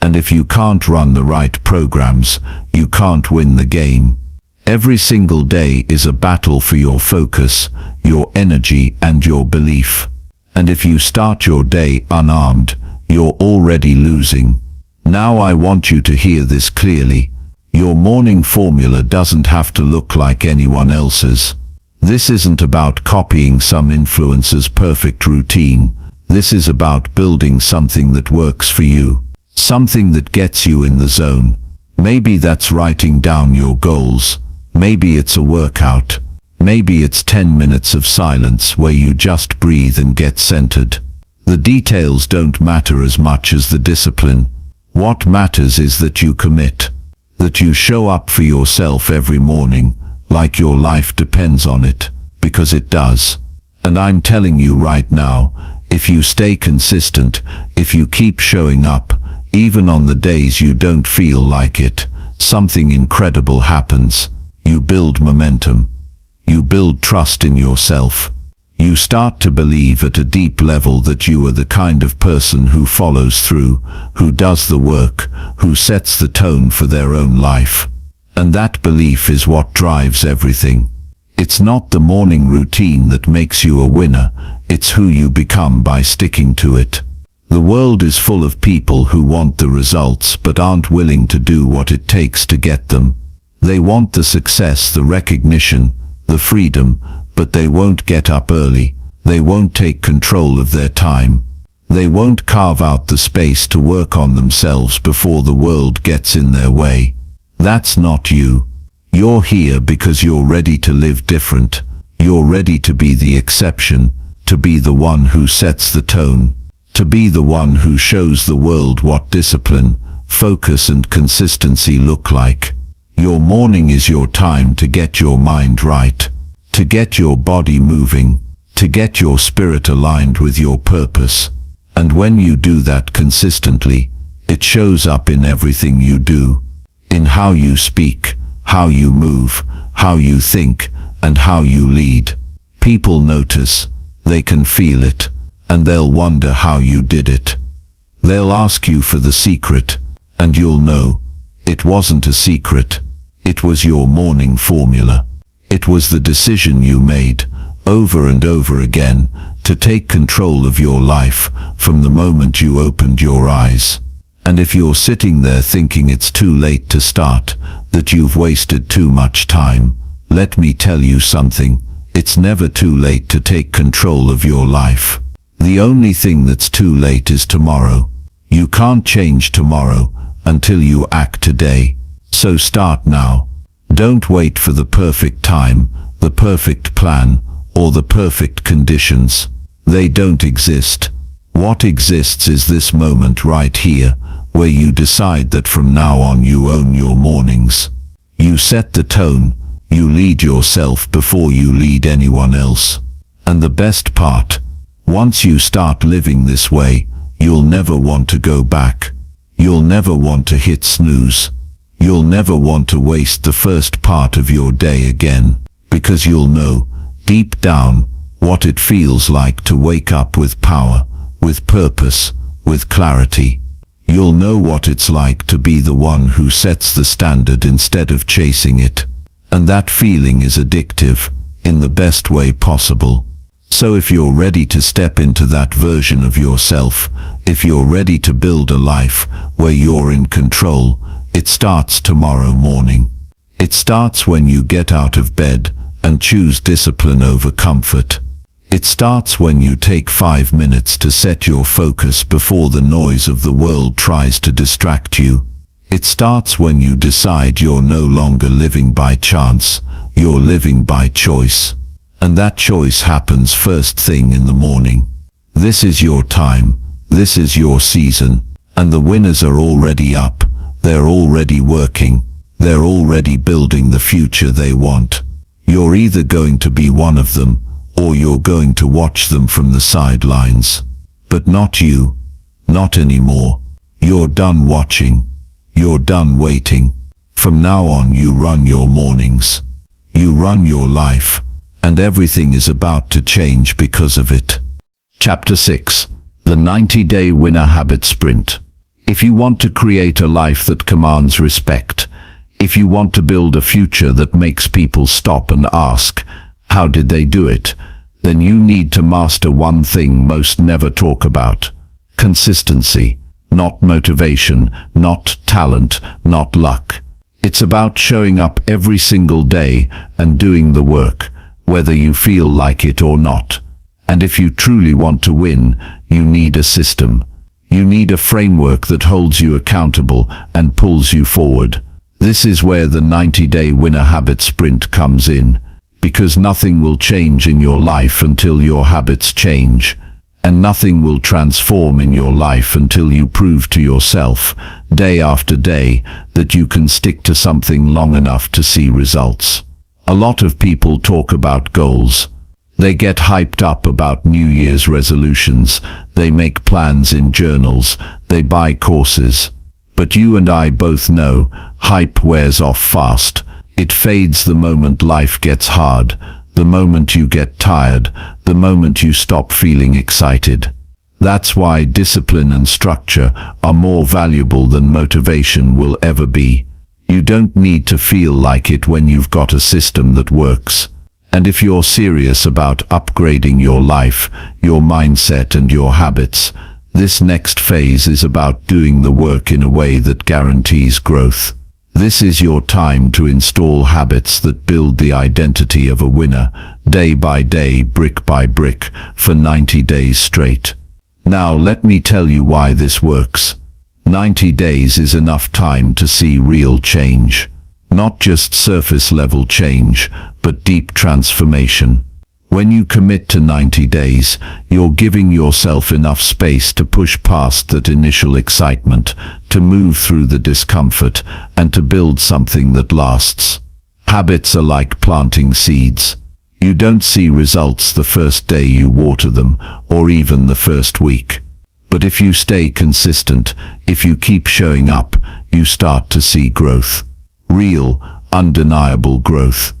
And if you can't run the right programs, you can't win the game. Every single day is a battle for your focus, your energy, and your belief. And if you start your day unarmed, you're already losing. Now I want you to hear this clearly. Your morning formula doesn't have to look like anyone else's. This isn't about copying some influencer's perfect routine. This is about building something that works for you. Something that gets you in the zone. Maybe that's writing down your goals. Maybe it's a workout. Maybe it's 10 minutes of silence where you just breathe and get centered. The details don't matter as much as the discipline. What matters is that you commit. That you show up for yourself every morning, like your life depends on it, because it does. And I'm telling you right now, if you stay consistent, if you keep showing up, even on the days you don't feel like it, something incredible happens. You build momentum. You build trust in yourself. You start to believe at a deep level that you are the kind of person who follows through, who does the work, who sets the tone for their own life. And that belief is what drives everything. It's not the morning routine that makes you a winner, it's who you become by sticking to it. The world is full of people who want the results but aren't willing to do what it takes to get them. They want the success, the recognition, the freedom, but they won't get up early. They won't take control of their time. They won't carve out the space to work on themselves before the world gets in their way. That's not you. You're here because you're ready to live different. You're ready to be the exception, to be the one who sets the tone, to be the one who shows the world what discipline, focus, and consistency look like. Your morning is your time to get your mind right, to get your body moving, to get your spirit aligned with your purpose. And when you do that consistently, it shows up in everything you do, in how you speak, how you move, how you think, and how you lead. People notice, they can feel it, and they'll wonder how you did it. They'll ask you for the secret, and you'll know, it wasn't a secret. It was your morning formula. It was the decision you made, over and over again, to take control of your life from the moment you opened your eyes. And if you're sitting there thinking it's too late to start, that you've wasted too much time, let me tell you something. It's never too late to take control of your life. The only thing that's too late is tomorrow. You can't change tomorrow until you act today. So start now. Don't wait for the perfect time, the perfect plan, or the perfect conditions. They don't exist. What exists is this moment right here, where you decide that from now on you own your mornings. You set the tone, you lead yourself before you lead anyone else. And the best part, once you start living this way, you'll never want to go back. You'll never want to hit snooze. You'll never want to waste the first part of your day again, because you'll know, deep down, what it feels like to wake up with power, with purpose, with clarity. You'll know what it's like to be the one who sets the standard instead of chasing it. And that feeling is addictive, in the best way possible. So if you're ready to step into that version of yourself, if you're ready to build a life where you're in control, it starts tomorrow morning. It starts when you get out of bed and choose discipline over comfort. It starts when you take 5 minutes to set your focus before the noise of the world tries to distract you. It starts when you decide you're no longer living by chance, you're living by choice. And that choice happens first thing in the morning. This is your time, this is your season, and the winners are already up, they're already working, they're already building the future they want. You're either going to be one of them, or you're going to watch them from the sidelines. But not you. Not anymore. You're done watching. You're done waiting. From now on you run your mornings. You run your life, and everything is about to change because of it. Chapter 6. The 90-Day Winner Habit Sprint. If you want to create a life that commands respect, if you want to build a future that makes people stop and ask, how did they do it? Then you need to master one thing most never talk about. Consistency. Not motivation, not talent, not luck. It's about showing up every single day and doing the work, whether you feel like it or not. And if you truly want to win, you need a system. You need a framework that holds you accountable and pulls you forward. This is where the 90-Day Winner Habit Sprint comes in. Because nothing will change in your life until your habits change. And nothing will transform in your life until you prove to yourself, day after day, that you can stick to something long enough to see results. A lot of people talk about goals. They get hyped up about New Year's resolutions. They make plans in journals. They buy courses. But you and I both know, hype wears off fast. It fades the moment life gets hard, the moment you get tired, the moment you stop feeling excited. That's why discipline and structure are more valuable than motivation will ever be. You don't need to feel like it when you've got a system that works. And if you're serious about upgrading your life, your mindset and your habits, this next phase is about doing the work in a way that guarantees growth. This is your time to install habits that build the identity of a winner, day by day, brick by brick, for 90 days straight. Now let me tell you why this works. 90 days is enough time to see real change. Not just surface level change, but deep transformation. When you commit to 90 days, you're giving yourself enough space to push past that initial excitement, to move through the discomfort, and to build something that lasts. Habits are like planting seeds. You don't see results the first day you water them, or even the first week. But if you stay consistent, if you keep showing up, you start to see growth. Real, undeniable growth.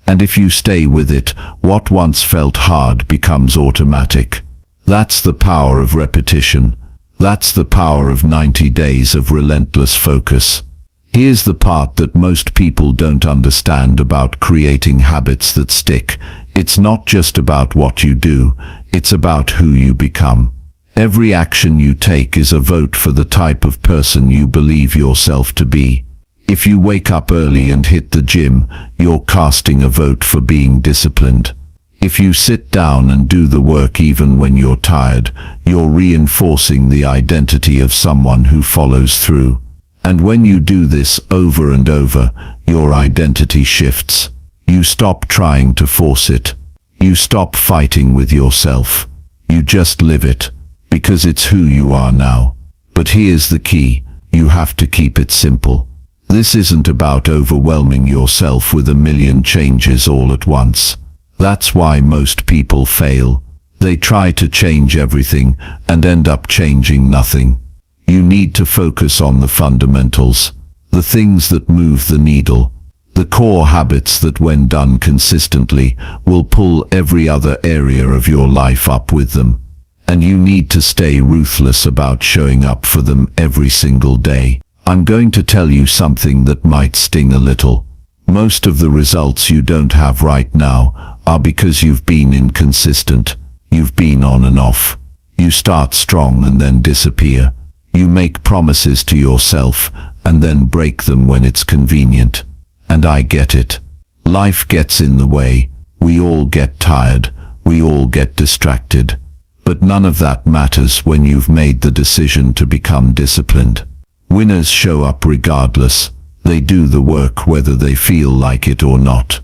And if you stay with it, what once felt hard becomes automatic. That's the power of repetition. That's the power of 90 days of relentless focus. Here's the part that most people don't understand about creating habits that stick. It's not just about what you do, it's about who you become. Every action you take is a vote for the type of person you believe yourself to be. If you wake up early and hit the gym, you're casting a vote for being disciplined. If you sit down and do the work even when you're tired, you're reinforcing the identity of someone who follows through. And when you do this over and over, your identity shifts. You stop trying to force it. You stop fighting with yourself. You just live it, because it's who you are now. But here's the key, you have to keep it simple. This isn't about overwhelming yourself with a million changes all at once. That's why most people fail. They try to change everything and end up changing nothing. You need to focus on the fundamentals, the things that move the needle, the core habits that when done consistently will pull every other area of your life up with them. And you need to stay ruthless about showing up for them every single day. I'm going to tell you something that might sting a little. Most of the results you don't have right now are because you've been inconsistent. You've been on and off. You start strong and then disappear. You make promises to yourself and then break them when it's convenient. And I get it. Life gets in the way. We all get tired. We all get distracted. But none of that matters when you've made the decision to become disciplined. Winners show up regardless. They do the work whether they feel like it or not.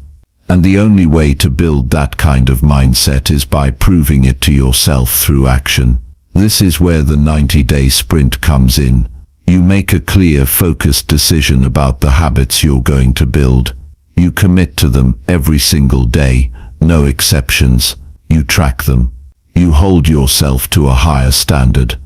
And the only way to build that kind of mindset is by proving it to yourself through action. This is where the 90-day sprint comes in. You make a clear, focused decision about the habits you're going to build. You commit to them every single day, no exceptions. You track them. You hold yourself to a higher standard.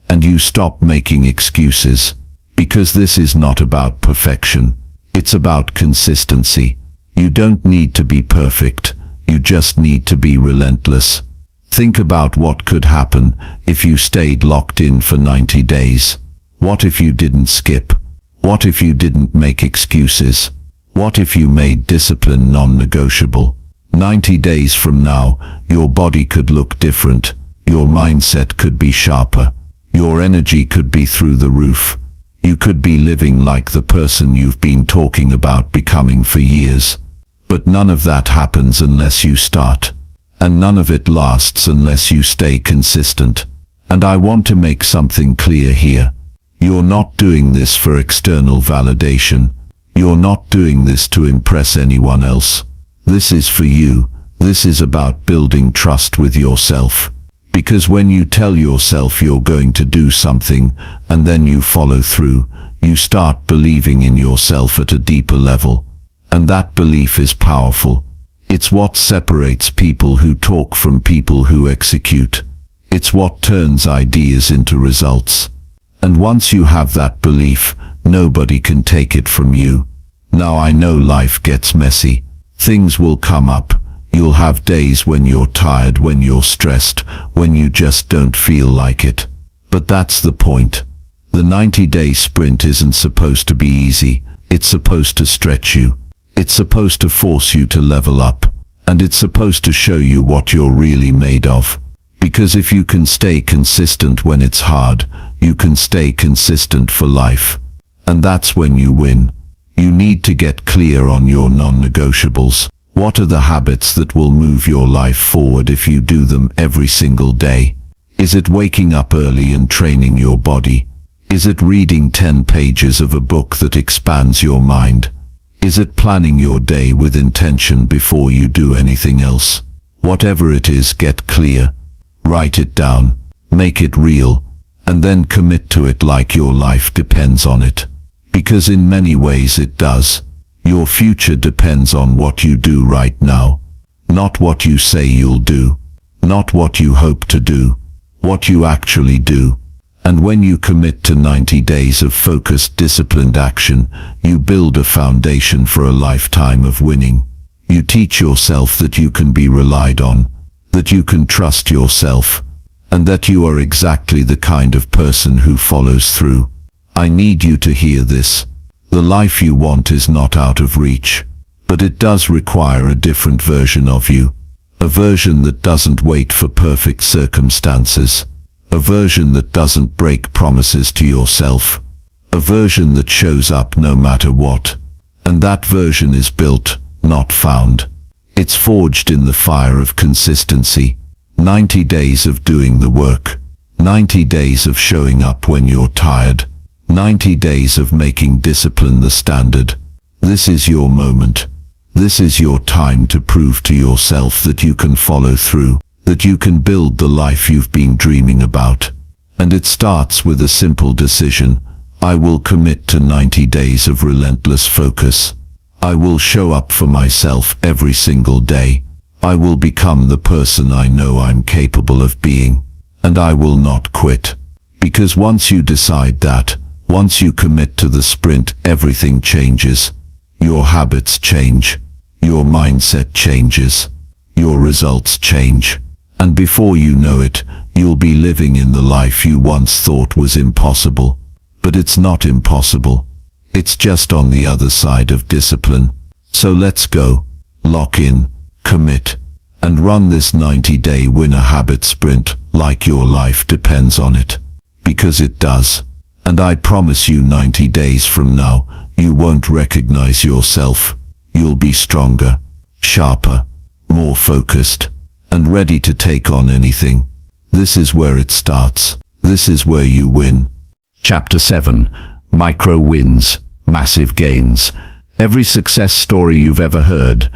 And you stop making excuses. Because this is not about perfection. It's about consistency. You don't need to be perfect. You just need to be relentless. Think about what could happen if you stayed locked in for 90 days. What if you didn't skip? What if you didn't make excuses? What if you made discipline non-negotiable? 90 days from now, your body could look different. Your mindset could be sharper. Your energy could be through the roof. You could be living like the person you've been talking about becoming for years. But none of that happens unless you start. And none of it lasts unless you stay consistent. And I want to make something clear here. You're not doing this for external validation. You're not doing this to impress anyone else. This is for you. This is about building trust with yourself. Because when you tell yourself you're going to do something, and then you follow through, you start believing in yourself at a deeper level. And that belief is powerful. It's what separates people who talk from people who execute. It's what turns ideas into results. And once you have that belief, nobody can take it from you. Now I know life gets messy. Things will come up. You'll have days when you're tired, when you're stressed, when you just don't feel like it. But that's the point. The 90-day sprint isn't supposed to be easy. It's supposed to stretch you. It's supposed to force you to level up. And it's supposed to show you what you're really made of. Because if you can stay consistent when it's hard, you can stay consistent for life. And that's when you win. You need to get clear on your non-negotiables. What are the habits that will move your life forward if you do them every single day? Is it waking up early and training your body? Is it reading 10 pages of a book that expands your mind? Is it planning your day with intention before you do anything else? Whatever it is, get clear. Write it down. Make it real. And then commit to it like your life depends on it. Because in many ways it does. Your future depends on what you do right now. Not what you say you'll do. Not what you hope to do. What you actually do. And when you commit to 90 days of focused, disciplined action, you build a foundation for a lifetime of winning. You teach yourself that you can be relied on, that you can trust yourself, and that you are exactly the kind of person who follows through. I need you to hear this. The life you want is not out of reach, but it does require a different version of you. A version that doesn't wait for perfect circumstances. A version that doesn't break promises to yourself. A version that shows up no matter what. And that version is built, not found. It's forged in the fire of consistency. 90 days of doing the work. 90 days of showing up when you're tired. 90 days of making discipline the standard. This is your moment. This is your time to prove to yourself that you can follow through, that you can build the life you've been dreaming about. And it starts with a simple decision. I will commit to 90 days of relentless focus. I will show up for myself every single day. I will become the person I know I'm capable of being. And I will not quit. Because once you decide that, once you commit to the sprint, everything changes. Your habits change. Your mindset changes. Your results change. And before you know it, you'll be living in the life you once thought was impossible. But it's not impossible. It's just on the other side of discipline. So let's go. Lock in, commit, and run this 90-day winner habit sprint like your life depends on it. Because it does. And I promise you 90 days from now, you won't recognize yourself. You'll be stronger, sharper, more focused, and ready to take on anything. This is where it starts. This is where you win. Chapter 7. Micro wins, massive gains. Every success story you've ever heard,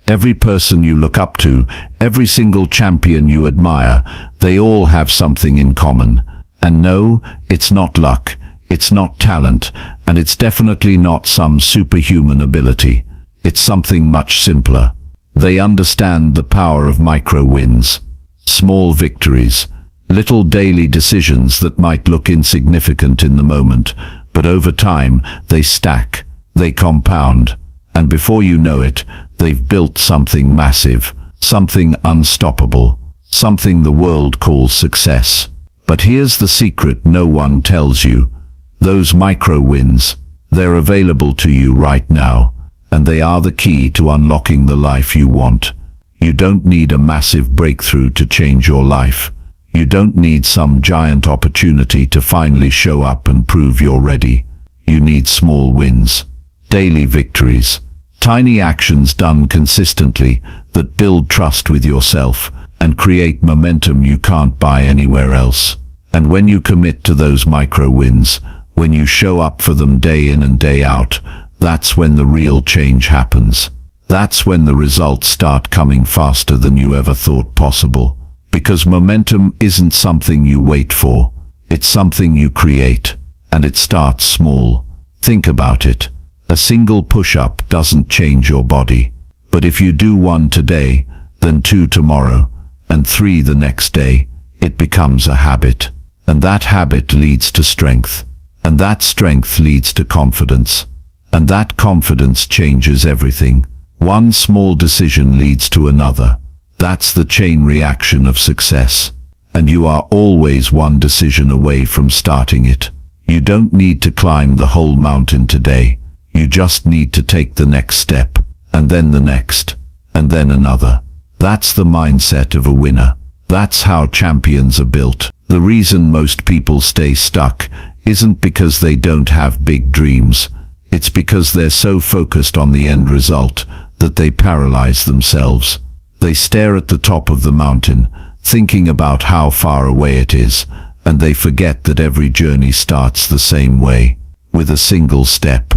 every person you look up to, every single champion you admire, they all have something in common. And no, it's not luck, it's not talent, and it's definitely not some superhuman ability. It's something much simpler. They understand the power of micro wins. Small victories, little daily decisions that might look insignificant in the moment, but over time they stack, they compound, and before you know it, they've built something massive, something unstoppable, something the world calls success. But here's the secret no one tells you. Those micro wins, they're available to you right now, and they are the key to unlocking the life you want. You don't need a massive breakthrough to change your life. You don't need some giant opportunity to finally show up and prove you're ready. You need small wins, daily victories, tiny actions done consistently that build trust with yourself and create momentum you can't buy anywhere else. And when you commit to those micro wins, when you show up for them day in and day out, that's when the real change happens. That's when the results start coming faster than you ever thought possible. Because momentum isn't something you wait for, it's something you create, and it starts small. Think about it. A single push-up doesn't change your body. But if you do one today, then 2 tomorrow, and 3 the next day, it becomes a habit. And that habit leads to strength. And that strength leads to confidence. And that confidence changes everything. One small decision leads to another. That's the chain reaction of success. And you are always one decision away from starting it. You don't need to climb the whole mountain today. You just need to take the next step, and then the next, and then another. That's the mindset of a winner. That's how champions are built. The reason most people stay stuck isn't because they don't have big dreams. It's because they're so focused on the end result that they paralyze themselves. They stare at the top of the mountain, thinking about how far away it is, and they forget that every journey starts the same way, with a single step.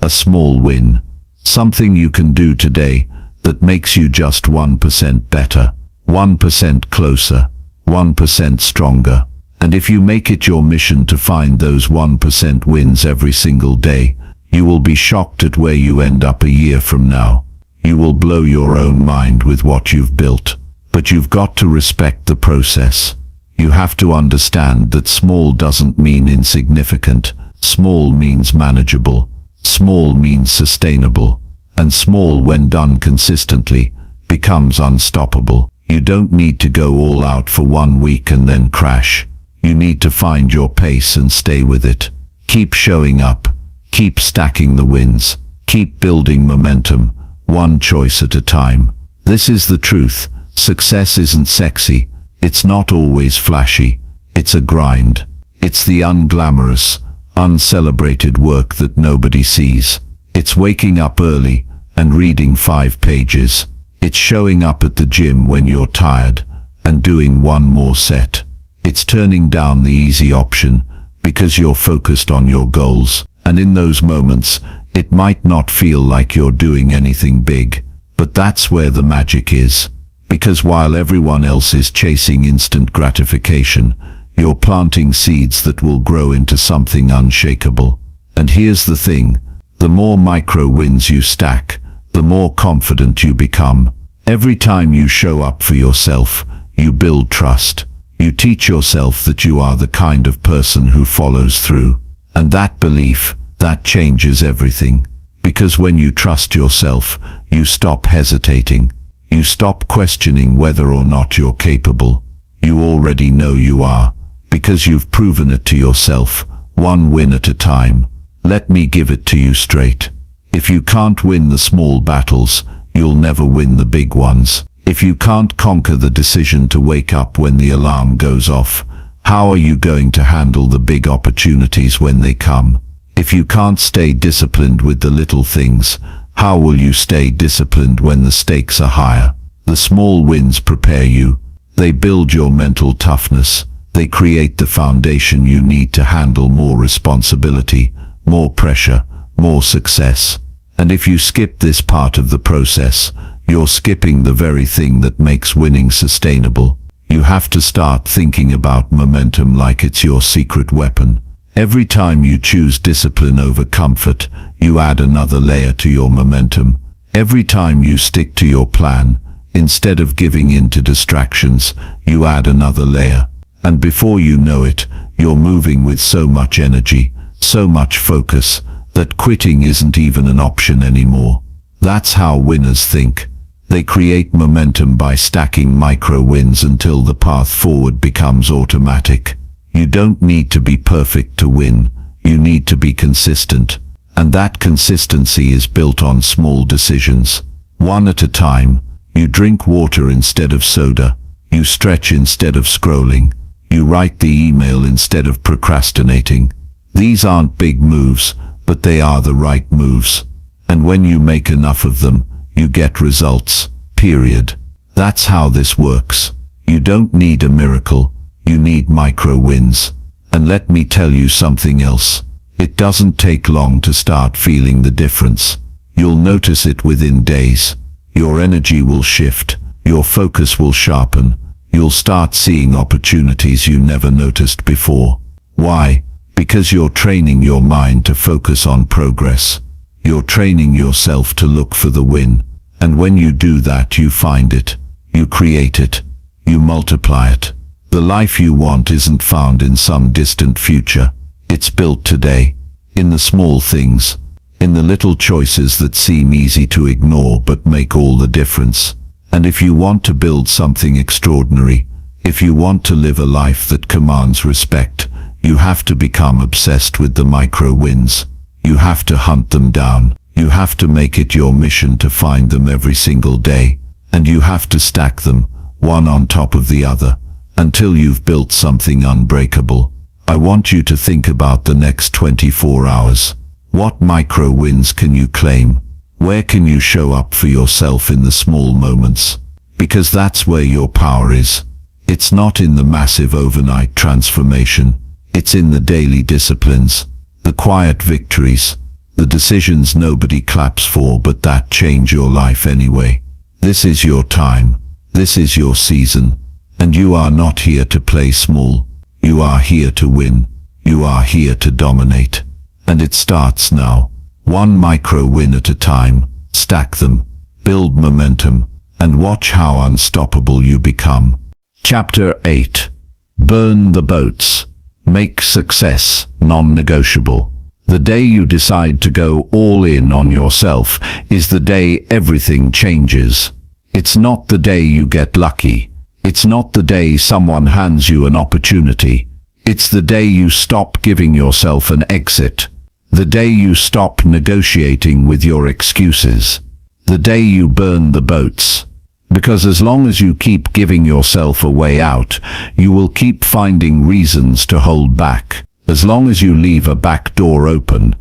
A small win. Something you can do today that makes you just 1% better, 1% closer, 1% stronger. And if you make it your mission to find those 1% wins every single day, you will be shocked at where you end up a year from now. You will blow your own mind with what you've built. But you've got to respect the process. You have to understand that small doesn't mean insignificant. Small means manageable. Small means sustainable. And small, when done consistently, becomes unstoppable. You don't need to go all out for 1 week and then crash. You need to find your pace and stay with it. Keep showing up. Keep stacking the wins. Keep building momentum, one choice at a time. This is the truth. Success isn't sexy. It's not always flashy. It's a grind. It's the unglamorous, uncelebrated work that nobody sees. It's waking up early and reading 5 pages. It's showing up at the gym when you're tired and doing 1 more set. It's turning down the easy option because you're focused on your goals. And in those moments, it might not feel like you're doing anything big, but that's where the magic is. Because while everyone else is chasing instant gratification, you're planting seeds that will grow into something unshakable. And here's the thing, the more micro wins you stack, the more confident you become. Every time you show up for yourself, you build trust. You teach yourself that you are the kind of person who follows through. And that belief, that changes everything. Because when you trust yourself, you stop hesitating. You stop questioning whether or not you're capable. You already know you are, because you've proven it to yourself, 1 win at a time. Let me give it to you straight. If you can't win the small battles, you'll never win the big ones. If you can't conquer the decision to wake up when the alarm goes off, how are you going to handle the big opportunities when they come? If you can't stay disciplined with the little things, how will you stay disciplined when the stakes are higher? The small wins prepare you. They build your mental toughness. They create the foundation you need to handle more responsibility, more pressure, more success. And if you skip this part of the process, you're skipping the very thing that makes winning sustainable. You have to start thinking about momentum like it's your secret weapon. Every time you choose discipline over comfort, you add another layer to your momentum. Every time you stick to your plan, instead of giving in to distractions, you add another layer. And before you know it, you're moving with so much energy, so much focus, that quitting isn't even an option anymore. That's how winners think. They create momentum by stacking micro wins until the path forward becomes automatic. You don't need to be perfect to win. You need to be consistent. And that consistency is built on small decisions. One at a time. You drink water instead of soda. You stretch instead of scrolling. You write the email instead of procrastinating. These aren't big moves, but they are the right moves. And when you make enough of them, you get results, period. That's how this works. You don't need a miracle. You need micro wins. And let me tell you something else. It doesn't take long to start feeling the difference. You'll notice it within days. Your energy will shift. Your focus will sharpen. You'll start seeing opportunities you never noticed before. Why? Because you're training your mind to focus on progress. You're training yourself to look for the win. And when you do that, you find it. You create it. You multiply it. The life you want isn't found in some distant future. It's built today, in the small things, in the little choices that seem easy to ignore but make all the difference. And if you want to build something extraordinary, if you want to live a life that commands respect, you have to become obsessed with the micro wins. You have to hunt them down. You have to make it your mission to find them every single day. And you have to stack them, one on top of the other, until you've built something unbreakable. I want you to think about the next 24 hours. What micro wins can you claim? Where can you show up for yourself in the small moments? Because that's where your power is. It's not in the massive overnight transformation. It's in the daily disciplines, the quiet victories, the decisions nobody claps for but that change your life anyway. This is your time. This is your season. And you are not here to play small. You are here to win. You are here to dominate. And it starts now. One micro win at a time. Stack them. Build momentum. And watch how unstoppable you become. Chapter 8. Burn the boats. Make success non-negotiable. The day you decide to go all in on yourself is the day everything changes. It's not the day you get lucky. It's not the day someone hands you an opportunity. It's the day you stop giving yourself an exit. The day you stop negotiating with your excuses. The day you burn the boats. Because as long as you keep giving yourself a way out, you will keep finding reasons to hold back. As long as you leave a back door open,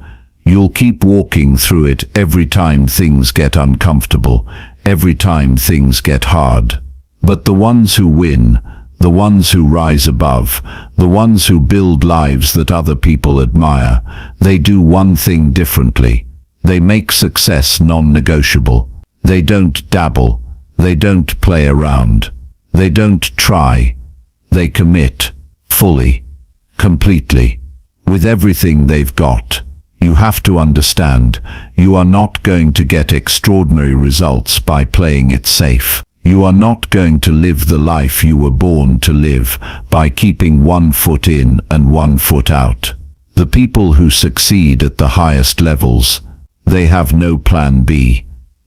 you'll keep walking through it every time things get uncomfortable, every time things get hard. But the ones who win, the ones who rise above, the ones who build lives that other people admire, they do one thing differently. They make success non-negotiable. They don't dabble. They don't play around. They don't try. They commit, fully, completely, with everything they've got. You have to understand, you are not going to get extraordinary results by playing it safe. You are not going to live the life you were born to live by keeping one foot in and one foot out. The people who succeed at the highest levels, they have no plan B.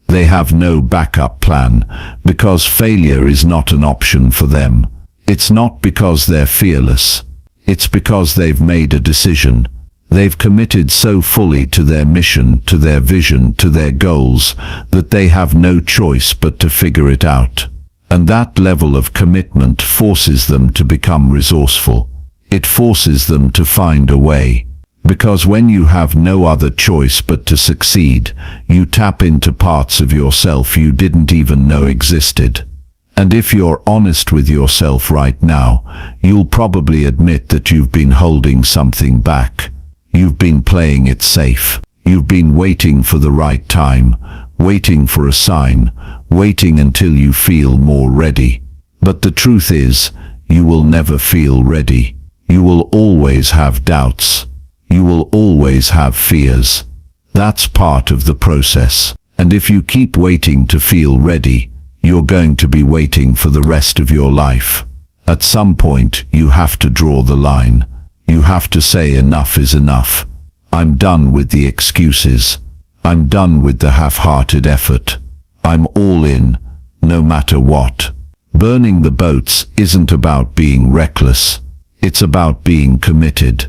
They have no backup plan, because failure is not an option for them. It's not because they're fearless. It's because they've made a decision. They've committed so fully to their mission, to their vision, to their goals, that they have no choice but to figure it out. And that level of commitment forces them to become resourceful. It forces them to find a way. Because when you have no other choice but to succeed, you tap into parts of yourself you didn't even know existed. And if you're honest with yourself right now, you'll probably admit that you've been holding something back. You've been playing it safe. You've been waiting for the right time, waiting for a sign, waiting until you feel more ready. But the truth is, you will never feel ready. You will always have doubts. You will always have fears. That's part of the process. And if you keep waiting to feel ready, you're going to be waiting for the rest of your life. At some point, you have to draw the line. You have to say enough is enough. I'm done with the excuses. I'm done with the half-hearted effort. I'm all in, no matter what. Burning the boats isn't about being reckless. It's about being committed.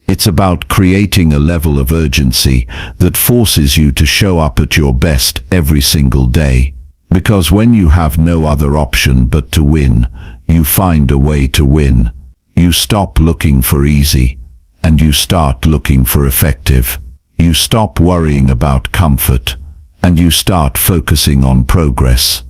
It's about creating a level of urgency that forces you to show up at your best every single day. Because when you have no other option but to win, you find a way to win. You stop looking for easy, and you start looking for effective. You stop worrying about comfort, and you start focusing on progress.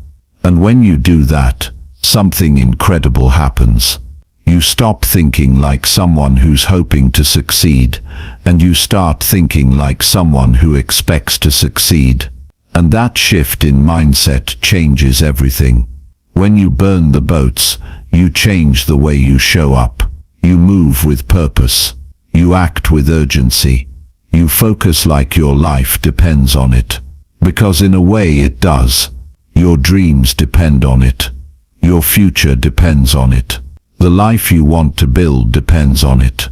And when you do that, something incredible happens. You stop thinking like someone who's hoping to succeed, and you start thinking like someone who expects to succeed. And that shift in mindset changes everything. When you burn the boats, you change the way you show up. You move with purpose. You act with urgency. You focus like your life depends on it. Because in a way it does. Your dreams depend on it. Your future depends on it. The life you want to build depends on it.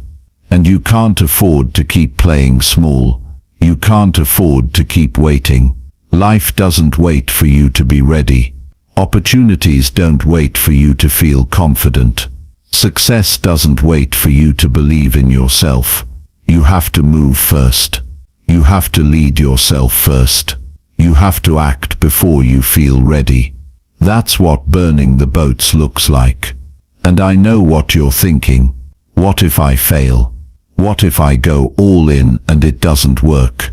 And you can't afford to keep playing small. You can't afford to keep waiting. Life doesn't wait for you to be ready. Opportunities don't wait for you to feel confident. Success doesn't wait for you to believe in yourself. You have to move first. You have to lead yourself first. You have to act before you feel ready. That's what burning the boats looks like. And I know what you're thinking. What if I fail? What if I go all in and it doesn't work?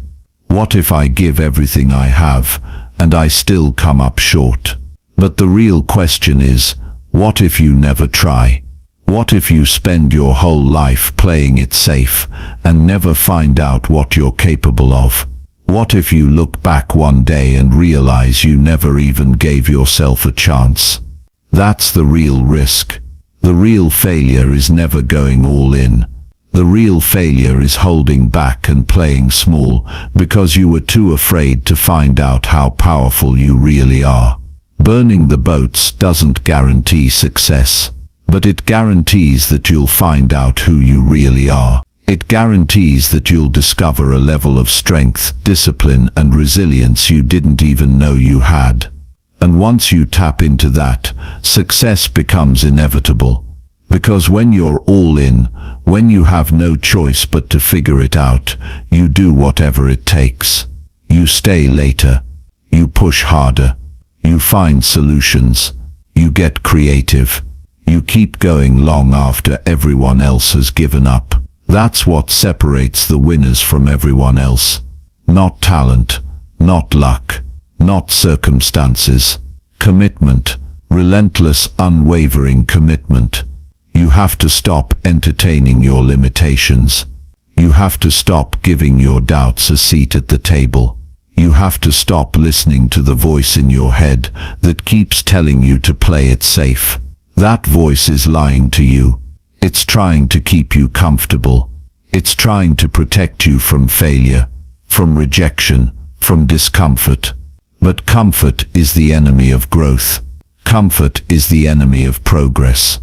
What if I give everything I have and I still come up short? But the real question is, what if you never try? What if you spend your whole life playing it safe and never find out what you're capable of? What if you look back one day and realize you never even gave yourself a chance? That's the real risk. The real failure is never going all in. The real failure is holding back and playing small because you were too afraid to find out how powerful you really are. Burning the boats doesn't guarantee success, but it guarantees that you'll find out who you really are. It guarantees that you'll discover a level of strength, discipline, and resilience you didn't even know you had. And once you tap into that, success becomes inevitable. Because when you're all in, when you have no choice but to figure it out, you do whatever it takes. You stay later. You push harder. You find solutions. You get creative. You keep going long after everyone else has given up. That's what separates the winners from everyone else. Not talent, not luck, not circumstances. Commitment, relentless, unwavering commitment. You have to stop entertaining your limitations. You have to stop giving your doubts a seat at the table. You have to stop listening to the voice in your head that keeps telling you to play it safe. That voice is lying to you. It's trying to keep you comfortable. It's trying to protect you from failure, from rejection, from discomfort. But comfort is the enemy of growth. Comfort is the enemy of progress.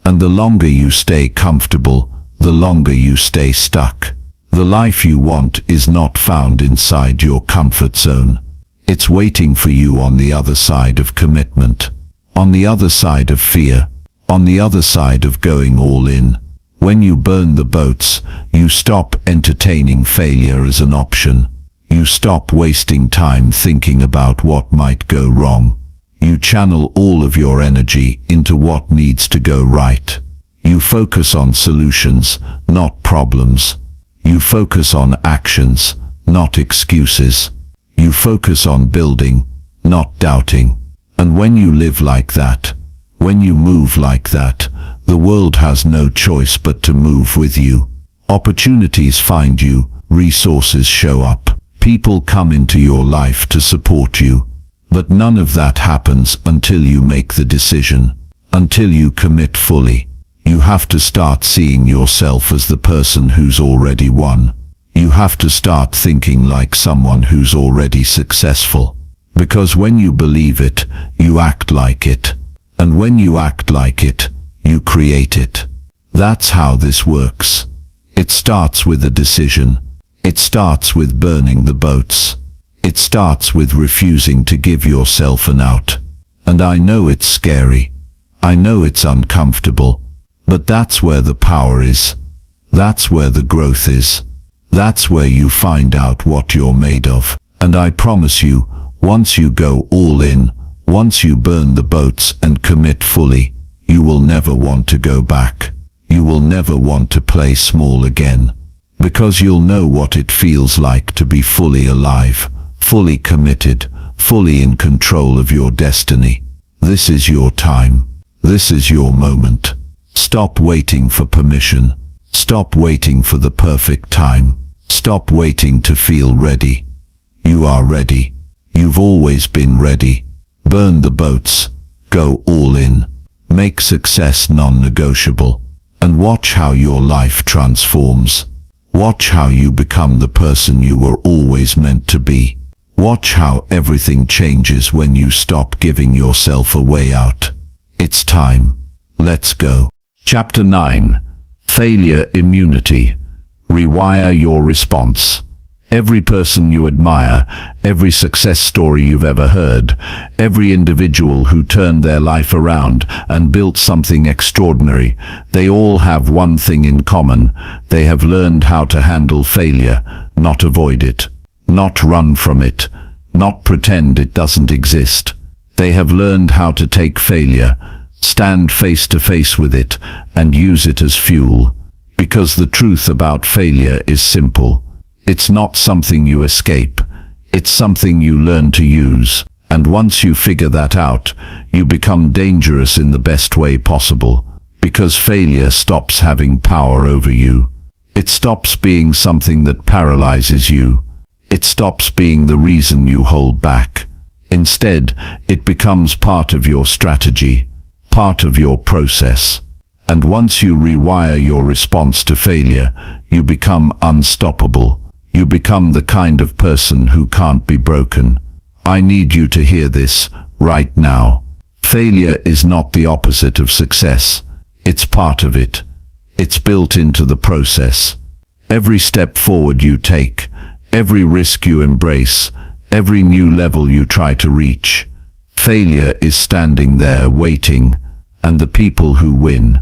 And the longer you stay comfortable, the longer you stay stuck. The life you want is not found inside your comfort zone. It's waiting for you on the other side of commitment, on the other side of fear, on the other side of going all in. When you burn the boats, you stop entertaining failure as an option. You stop wasting time thinking about what might go wrong. You channel all of your energy into what needs to go right. You focus on solutions, not problems. You focus on actions, not excuses. You focus on building, not doubting. And when you live like that, when you move like that, the world has no choice but to move with you. Opportunities find you, resources show up, people come into your life to support you. But none of that happens until you make the decision, until you commit fully. You have to start seeing yourself as the person who's already won. You have to start thinking like someone who's already successful. Because when you believe it, you act like it. And when you act like it, you create it. That's how this works. It starts with a decision. It starts with burning the boats. It starts with refusing to give yourself an out. And I know it's scary. I know it's uncomfortable. But that's where the power is. That's where the growth is. That's where you find out what you're made of. And I promise you, once you go all in, once you burn the boats and commit fully, you will never want to go back. You will never want to play small again. Because you'll know what it feels like to be fully alive, fully committed, fully in control of your destiny. This is your time. This is your moment. Stop waiting for permission. Stop waiting for the perfect time. Stop waiting to feel ready. You are ready. You've always been ready. Burn the boats. Go all in. Make success non-negotiable. And watch how your life transforms. Watch how you become the person you were always meant to be. Watch how everything changes when you stop giving yourself a way out. It's time. Let's go. Chapter 9. Failure Immunity. Rewire your response. Every person you admire, every success story you've ever heard, every individual who turned their life around and built something extraordinary, they all have one thing in common. They have learned how to handle failure, not avoid it, not run from it, not pretend it doesn't exist. They have learned how to take failure, stand face to face with it, and use it as fuel. Because the truth about failure is simple. It's not something you escape. It's something you learn to use. And once you figure that out, you become dangerous in the best way possible. Because failure stops having power over you. It stops being something that paralyzes you. It stops being the reason you hold back. Instead, it becomes part of your strategy, part of your process. And once you rewire your response to failure, you become unstoppable. You become the kind of person who can't be broken. I need you to hear this right now. Failure is not the opposite of success. It's part of it. It's built into the process. Every step forward you take, every risk you embrace, every new level you try to reach, failure is standing there waiting. And the people who win,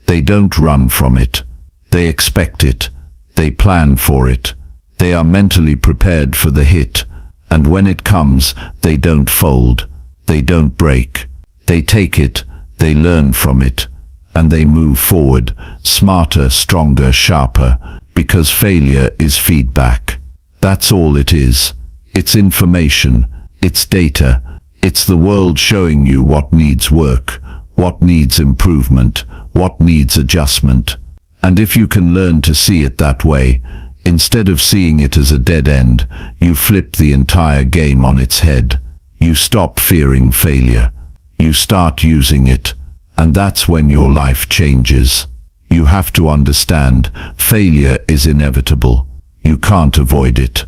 they don't run from it. They expect it. They plan for it. They are mentally prepared for the hit, and when it comes, they don't fold, they don't break. They take it, they learn from it, and they move forward, smarter, stronger, sharper, because failure is feedback. That's all it is. It's information, it's data, it's the world showing you what needs work, what needs improvement, what needs adjustment. And if you can learn to see it that way, instead of seeing it as a dead end, you flip the entire game on its head. You stop fearing failure. You start using it. And that's when your life changes. You have to understand, failure is inevitable. You can't avoid it.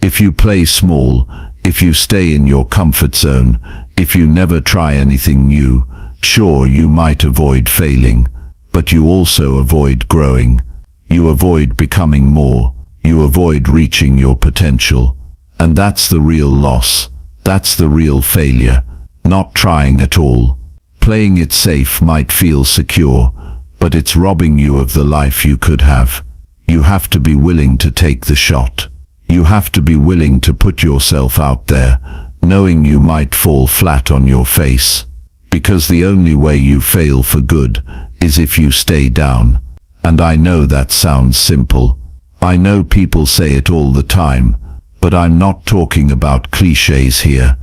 If you play small, if you stay in your comfort zone, if you never try anything new, sure, you might avoid failing, but you also avoid growing. You avoid becoming more. You avoid reaching your potential. And that's the real loss. That's the real failure. Not trying at all. Playing it safe might feel secure, but it's robbing you of the life you could have. You have to be willing to take the shot. You have to be willing to put yourself out there, knowing you might fall flat on your face. Because the only way you fail for good is if you stay down. And I know that sounds simple. I know people say it all the time, but I'm not talking about cliches here.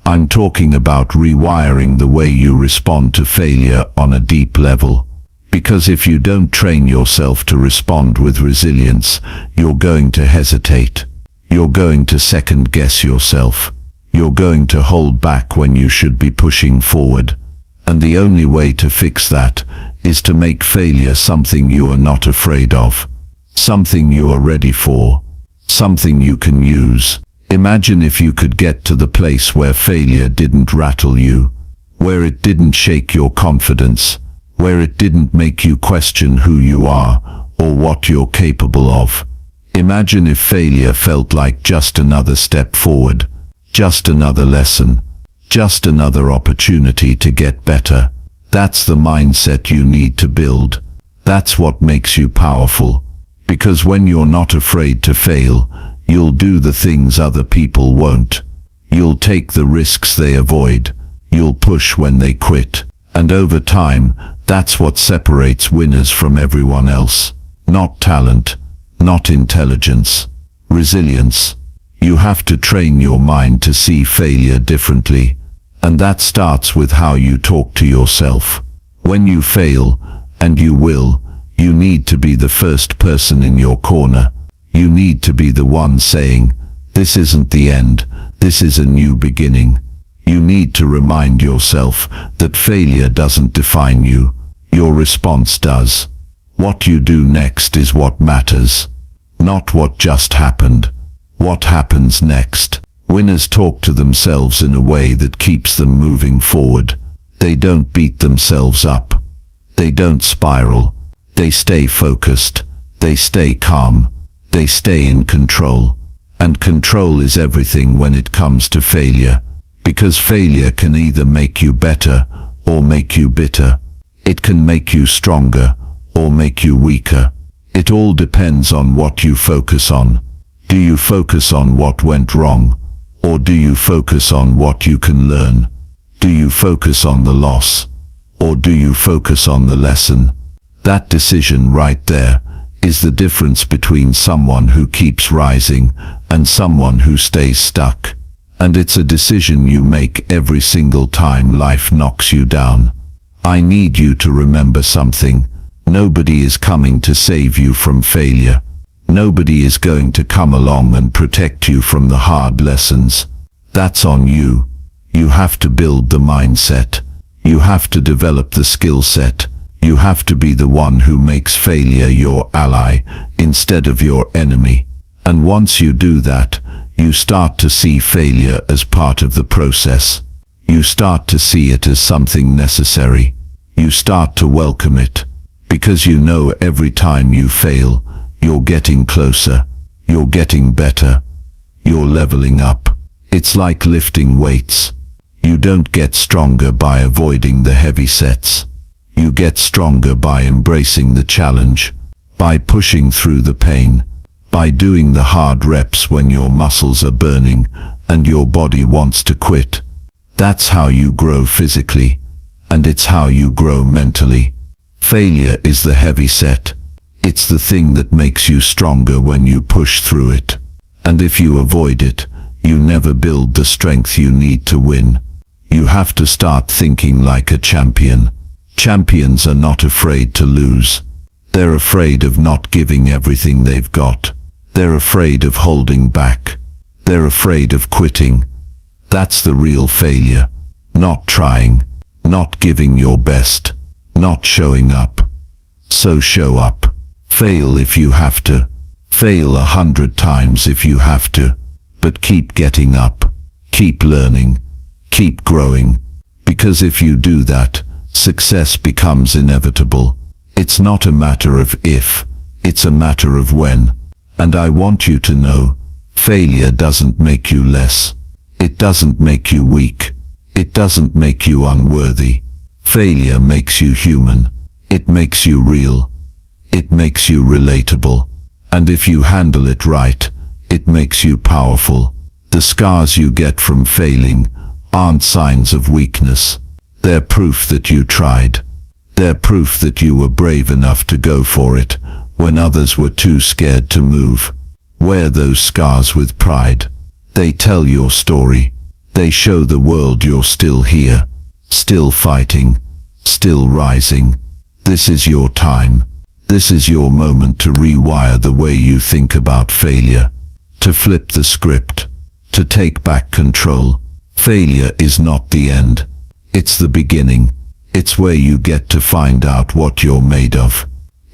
I'm talking about rewiring the way you respond to failure on a deep level. Because if you don't train yourself to respond with resilience, you're going to hesitate. You're going to second guess yourself. You're going to hold back when you should be pushing forward. And the only way to fix that is to make failure something you are not afraid of. Something you are ready for. Something you can use. Imagine if you could get to the place where failure didn't rattle you, where it didn't shake your confidence, where it didn't make you question who you are or what you're capable of. Imagine if failure felt like just another step forward, just another lesson, just another opportunity to get better. That's the mindset you need to build. That's what makes you powerful. Because when you're not afraid to fail, you'll do the things other people won't. You'll take the risks they avoid. You'll push when they quit. And over time, that's what separates winners from everyone else. Not talent, not intelligence, resilience. You have to train your mind to see failure differently. And that starts with how you talk to yourself. When you fail, and you will, you need to be the first person in your corner. You need to be the one saying, "This isn't the end, this is a new beginning." You need to remind yourself that failure doesn't define you. Your response does. What you do next is what matters. Not what just happened. What happens next. Winners talk to themselves in a way that keeps them moving forward. They don't beat themselves up. They don't spiral. They stay focused. They stay calm. They stay in control. And control is everything when it comes to failure. Because failure can either make you better or make you bitter. It can make you stronger or make you weaker. It all depends on what you focus on. Do you focus on what went wrong? Or do you focus on what you can learn? Do you focus on the loss? Or do you focus on the lesson? That decision right there is the difference between someone who keeps rising and someone who stays stuck. And it's a decision you make every single time life knocks you down. I need you to remember something. Nobody is coming to save you from failure. Nobody is going to come along and protect you from the hard lessons. That's on you. You have to build the mindset. You have to develop the skill set. You have to be the one who makes failure your ally instead of your enemy. And once you do that, you start to see failure as part of the process. You start to see it as something necessary. You start to welcome it. Because you know every time you fail, you're getting closer. You're getting better. You're leveling up. It's like lifting weights. You don't get stronger by avoiding the heavy sets. You get stronger by embracing the challenge, by pushing through the pain, by doing the hard reps when your muscles are burning and your body wants to quit. That's how you grow physically, and it's how you grow mentally. Failure is the heavy set. It's the thing that makes you stronger when you push through it. And if you avoid it, you never build the strength you need to win. You have to start thinking like a champion. Champions are not afraid to lose. They're afraid of not giving everything they've got. They're afraid of holding back. They're afraid of quitting. That's the real failure. Not trying, not giving your best, not showing up. So show up. Fail if you have to. Fail 100 times if you have to. But keep getting up. Keep learning. Keep growing. Because if you do that, success becomes inevitable. It's not a matter of if, it's a matter of when. And I want you to know, failure doesn't make you less. It doesn't make you weak. It doesn't make you unworthy. Failure makes you human. It makes you real. It makes you relatable. And if you handle it right, it makes you powerful. The scars you get from failing aren't signs of weakness. They're proof that you tried. They're proof that you were brave enough to go for it when others were too scared to move. Wear those scars with pride. They tell your story. They show the world you're still here, still fighting, still rising. This is your time. This is your moment to rewire the way you think about failure, to flip the script, to take back control. Failure is not the end. It's the beginning. It's where you get to find out what you're made of.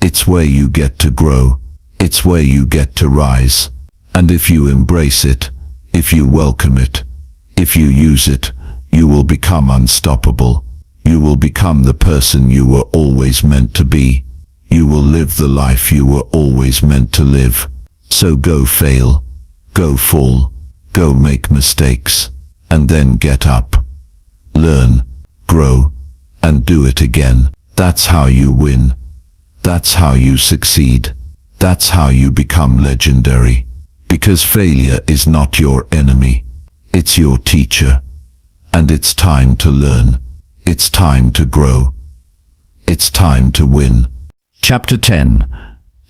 It's where you get to grow. It's where you get to rise. And if you embrace it, if you welcome it, if you use it, you will become unstoppable. You will become the person you were always meant to be. You will live the life you were always meant to live. So go fail, go fall, go make mistakes, and then get up. Learn, grow, and do it again. That's how you win. That's how you succeed. That's how you become legendary. Because failure is not your enemy. It's your teacher. And it's time to learn. It's time to grow. It's time to win. Chapter 10.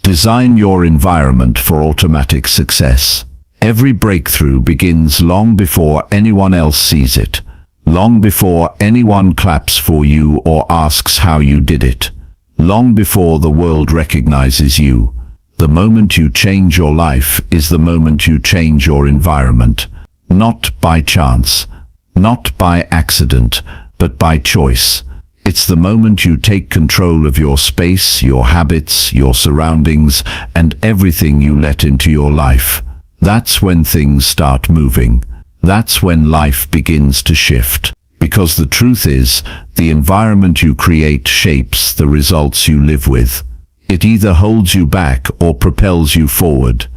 Design your environment for automatic success. Every breakthrough begins long before anyone else sees it, long before anyone claps for you or asks how you did it, long before the world recognizes you. The moment you change your life is the moment you change your environment, not by chance, not by accident, but by choice. It's the moment you take control of your space, your habits, your surroundings, and everything you let into your life. That's when things start moving. That's when life begins to shift. Because the truth is, the environment you create shapes the results you live with. It either holds you back or propels you forward.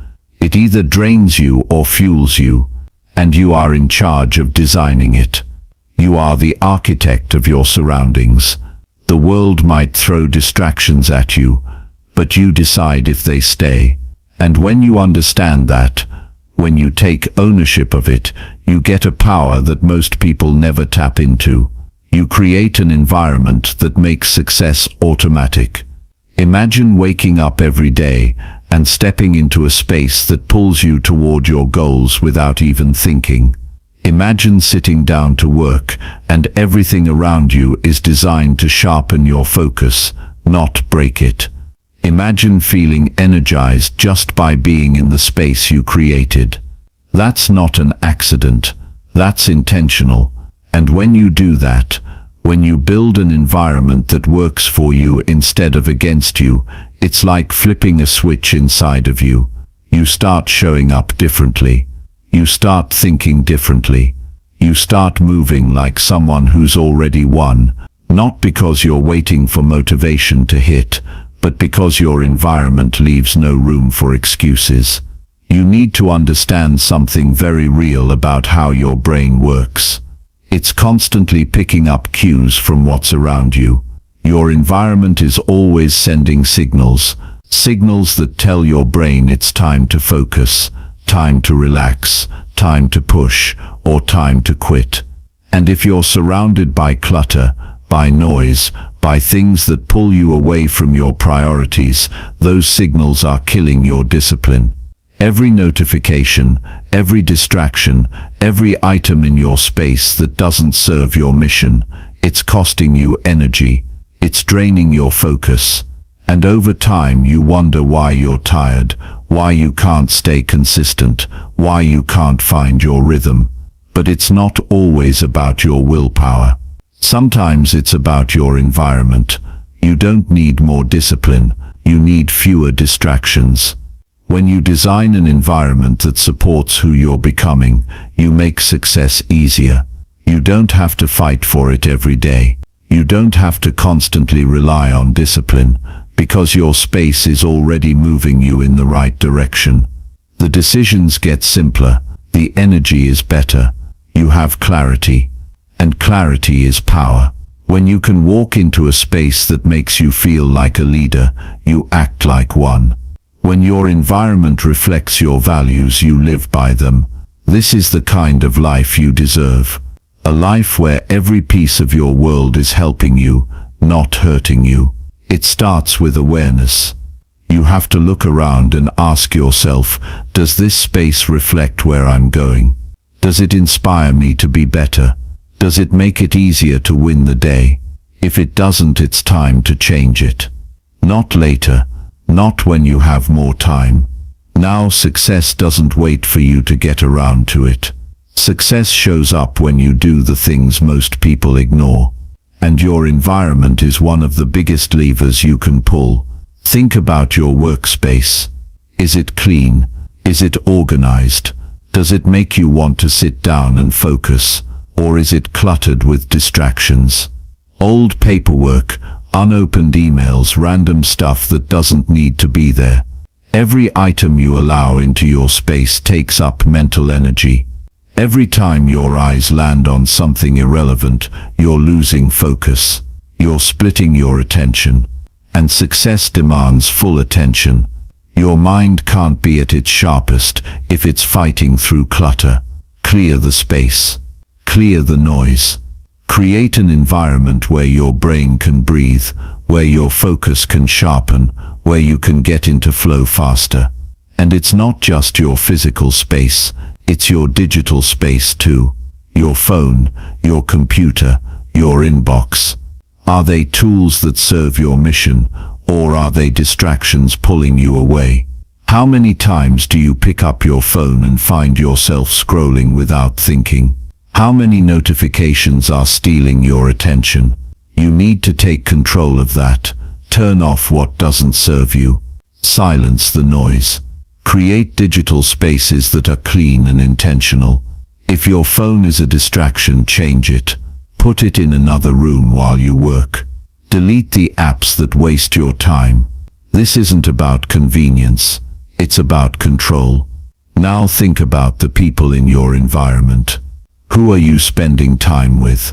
It either drains you or fuels you, and you are in charge of designing it. You are the architect of your surroundings. The world might throw distractions at you, but you decide if they stay. And when you understand that, when you take ownership of it, you get a power that most people never tap into. You create an environment that makes success automatic. Imagine waking up every day and stepping into a space that pulls you toward your goals without even thinking. Imagine sitting down to work and everything around you is designed to sharpen your focus, not break it. Imagine feeling energized just by being in the space you created. That's not an accident. That's intentional. And when you do that, when you build an environment that works for you instead of against you, it's like flipping a switch inside of you. You start showing up differently. You start thinking differently. You start moving like someone who's already won, not because you're waiting for motivation to hit, but because your environment leaves no room for excuses. You need to understand something very real about how your brain works. It's constantly picking up cues from what's around you. Your environment is always sending signals that tell your brain it's time to focus, time to relax, time to push, or time to quit. And if you're surrounded by clutter, by noise, by things that pull you away from your priorities, those signals are killing your discipline. Every notification, every distraction, every item in your space that doesn't serve your mission, it's costing you energy, it's draining your focus. And over time you wonder why you're tired, why you can't stay consistent, why you can't find your rhythm. But it's not always about your willpower. Sometimes it's about your environment. You don't need more discipline, you need fewer distractions. When you design an environment that supports who you're becoming, you make success easier. You don't have to fight for it every day. You don't have to constantly rely on discipline, because your space is already moving you in the right direction. The decisions get simpler, the energy is better, you have clarity, and clarity is power. When you can walk into a space that makes you feel like a leader, you act like one. When your environment reflects your values, you live by them. This is the kind of life you deserve. A life where every piece of your world is helping you, not hurting you. It starts with awareness. You have to look around and ask yourself, does this space reflect where I'm going? Does it inspire me to be better? Does it make it easier to win the day? If it doesn't, it's time to change it. Not later, not when you have more time. Now success doesn't wait for you to get around to it. Success shows up when you do the things most people ignore. And your environment is one of the biggest levers you can pull. Think about your workspace. Is it clean? Is it organized? Does it make you want to sit down and focus? Or is it cluttered with distractions? Old paperwork, unopened emails, random stuff that doesn't need to be there. Every item you allow into your space takes up mental energy. Every time your eyes land on something irrelevant, you're losing focus. You're splitting your attention. And success demands full attention. Your mind can't be at its sharpest if it's fighting through clutter. Clear the space. Clear the noise. Create an environment where your brain can breathe, where your focus can sharpen, where you can get into flow faster. And it's not just your physical space, it's your digital space too. Your phone, your computer, your inbox. Are they tools that serve your mission, or are they distractions pulling you away? How many times do you pick up your phone and find yourself scrolling without thinking? How many notifications are stealing your attention? You need to take control of that. Turn off what doesn't serve you. Silence the noise. Create digital spaces that are clean and intentional. If your phone is a distraction, change it. Put it in another room while you work. Delete the apps that waste your time. This isn't about convenience. It's about control. Now think about the people in your environment. Who are you spending time with?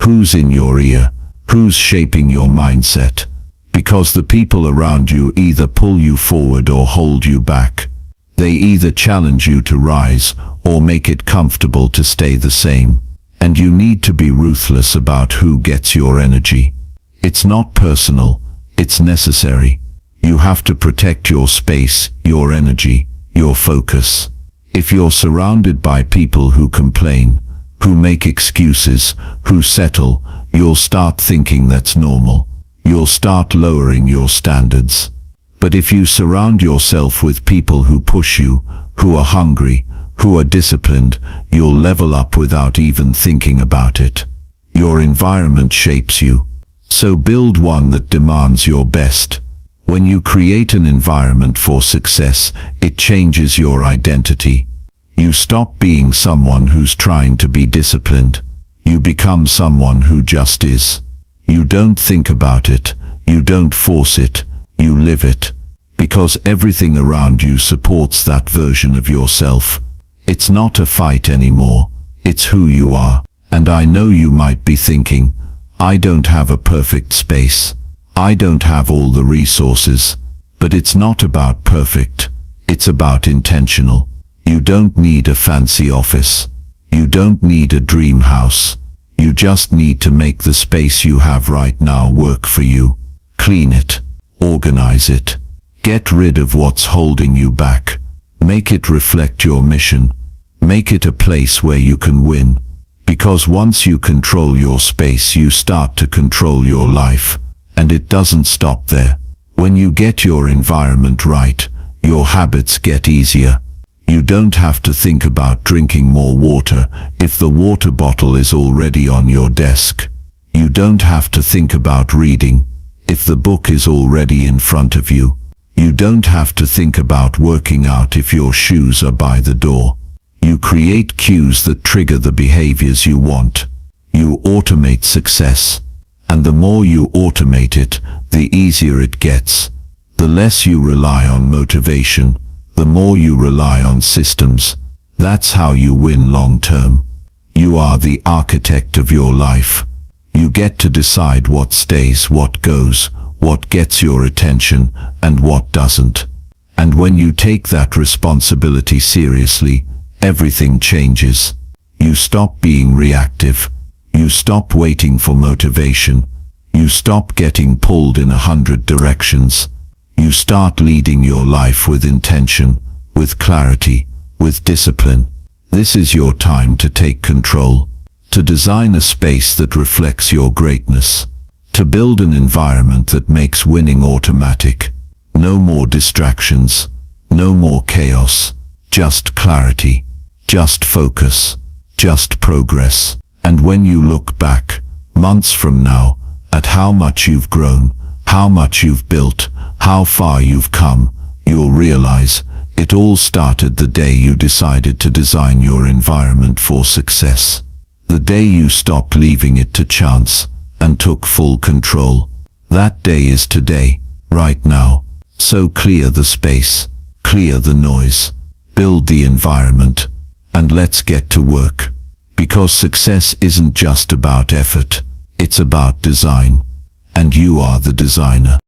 Who's in your ear? Who's shaping your mindset? Because the people around you either pull you forward or hold you back. They either challenge you to rise or make it comfortable to stay the same. And you need to be ruthless about who gets your energy. It's not personal, it's necessary. You have to protect your space, your energy, your focus. If you're surrounded by people who complain, who make excuses, who settle, you'll start thinking that's normal. You'll start lowering your standards. But if you surround yourself with people who push you, who are hungry, who are disciplined, you'll level up without even thinking about it. Your environment shapes you. So build one that demands your best. When you create an environment for success, it changes your identity. You stop being someone who's trying to be disciplined. You become someone who just is. You don't think about it. You don't force it. You live it. Because everything around you supports that version of yourself. It's not a fight anymore. It's who you are. And I know you might be thinking, I don't have a perfect space. I don't have all the resources. But it's not about perfect. It's about intentional. You don't need a fancy office. You don't need a dream house. You just need to make the space you have right now work for you. Clean it. Organize it. Get rid of what's holding you back. Make it reflect your mission. Make it a place where you can win. Because once you control your space, you start to control your life. And it doesn't stop there. When you get your environment right, your habits get easier. You don't have to think about drinking more water if the water bottle is already on your desk. You don't have to think about reading if the book is already in front of you. You don't have to think about working out if your shoes are by the door. You create cues that trigger the behaviors you want. You automate success. And the more you automate it, the easier it gets. The less you rely on motivation, the more you rely on systems. That's how you win long term. You are the architect of your life. You get to decide what stays, what goes, what gets your attention, and what doesn't. And when you take that responsibility seriously, everything changes. You stop being reactive. You stop waiting for motivation. You stop getting pulled in 100 directions. You start leading your life with intention, with clarity, with discipline. This is your time to take control, to design a space that reflects your greatness, To build an environment that makes winning automatic. No more distractions, no more chaos, just clarity, just focus, just progress. And when you look back, months from now, at how much you've grown, how much you've built, how far you've come, you'll realize it all started the day you decided to design your environment for success. The day you stopped leaving it to chance and took full control. That day is today, right now. So clear the space, clear the noise, build the environment, and let's get to work. Because success isn't just about effort, it's about design. And you are the designer.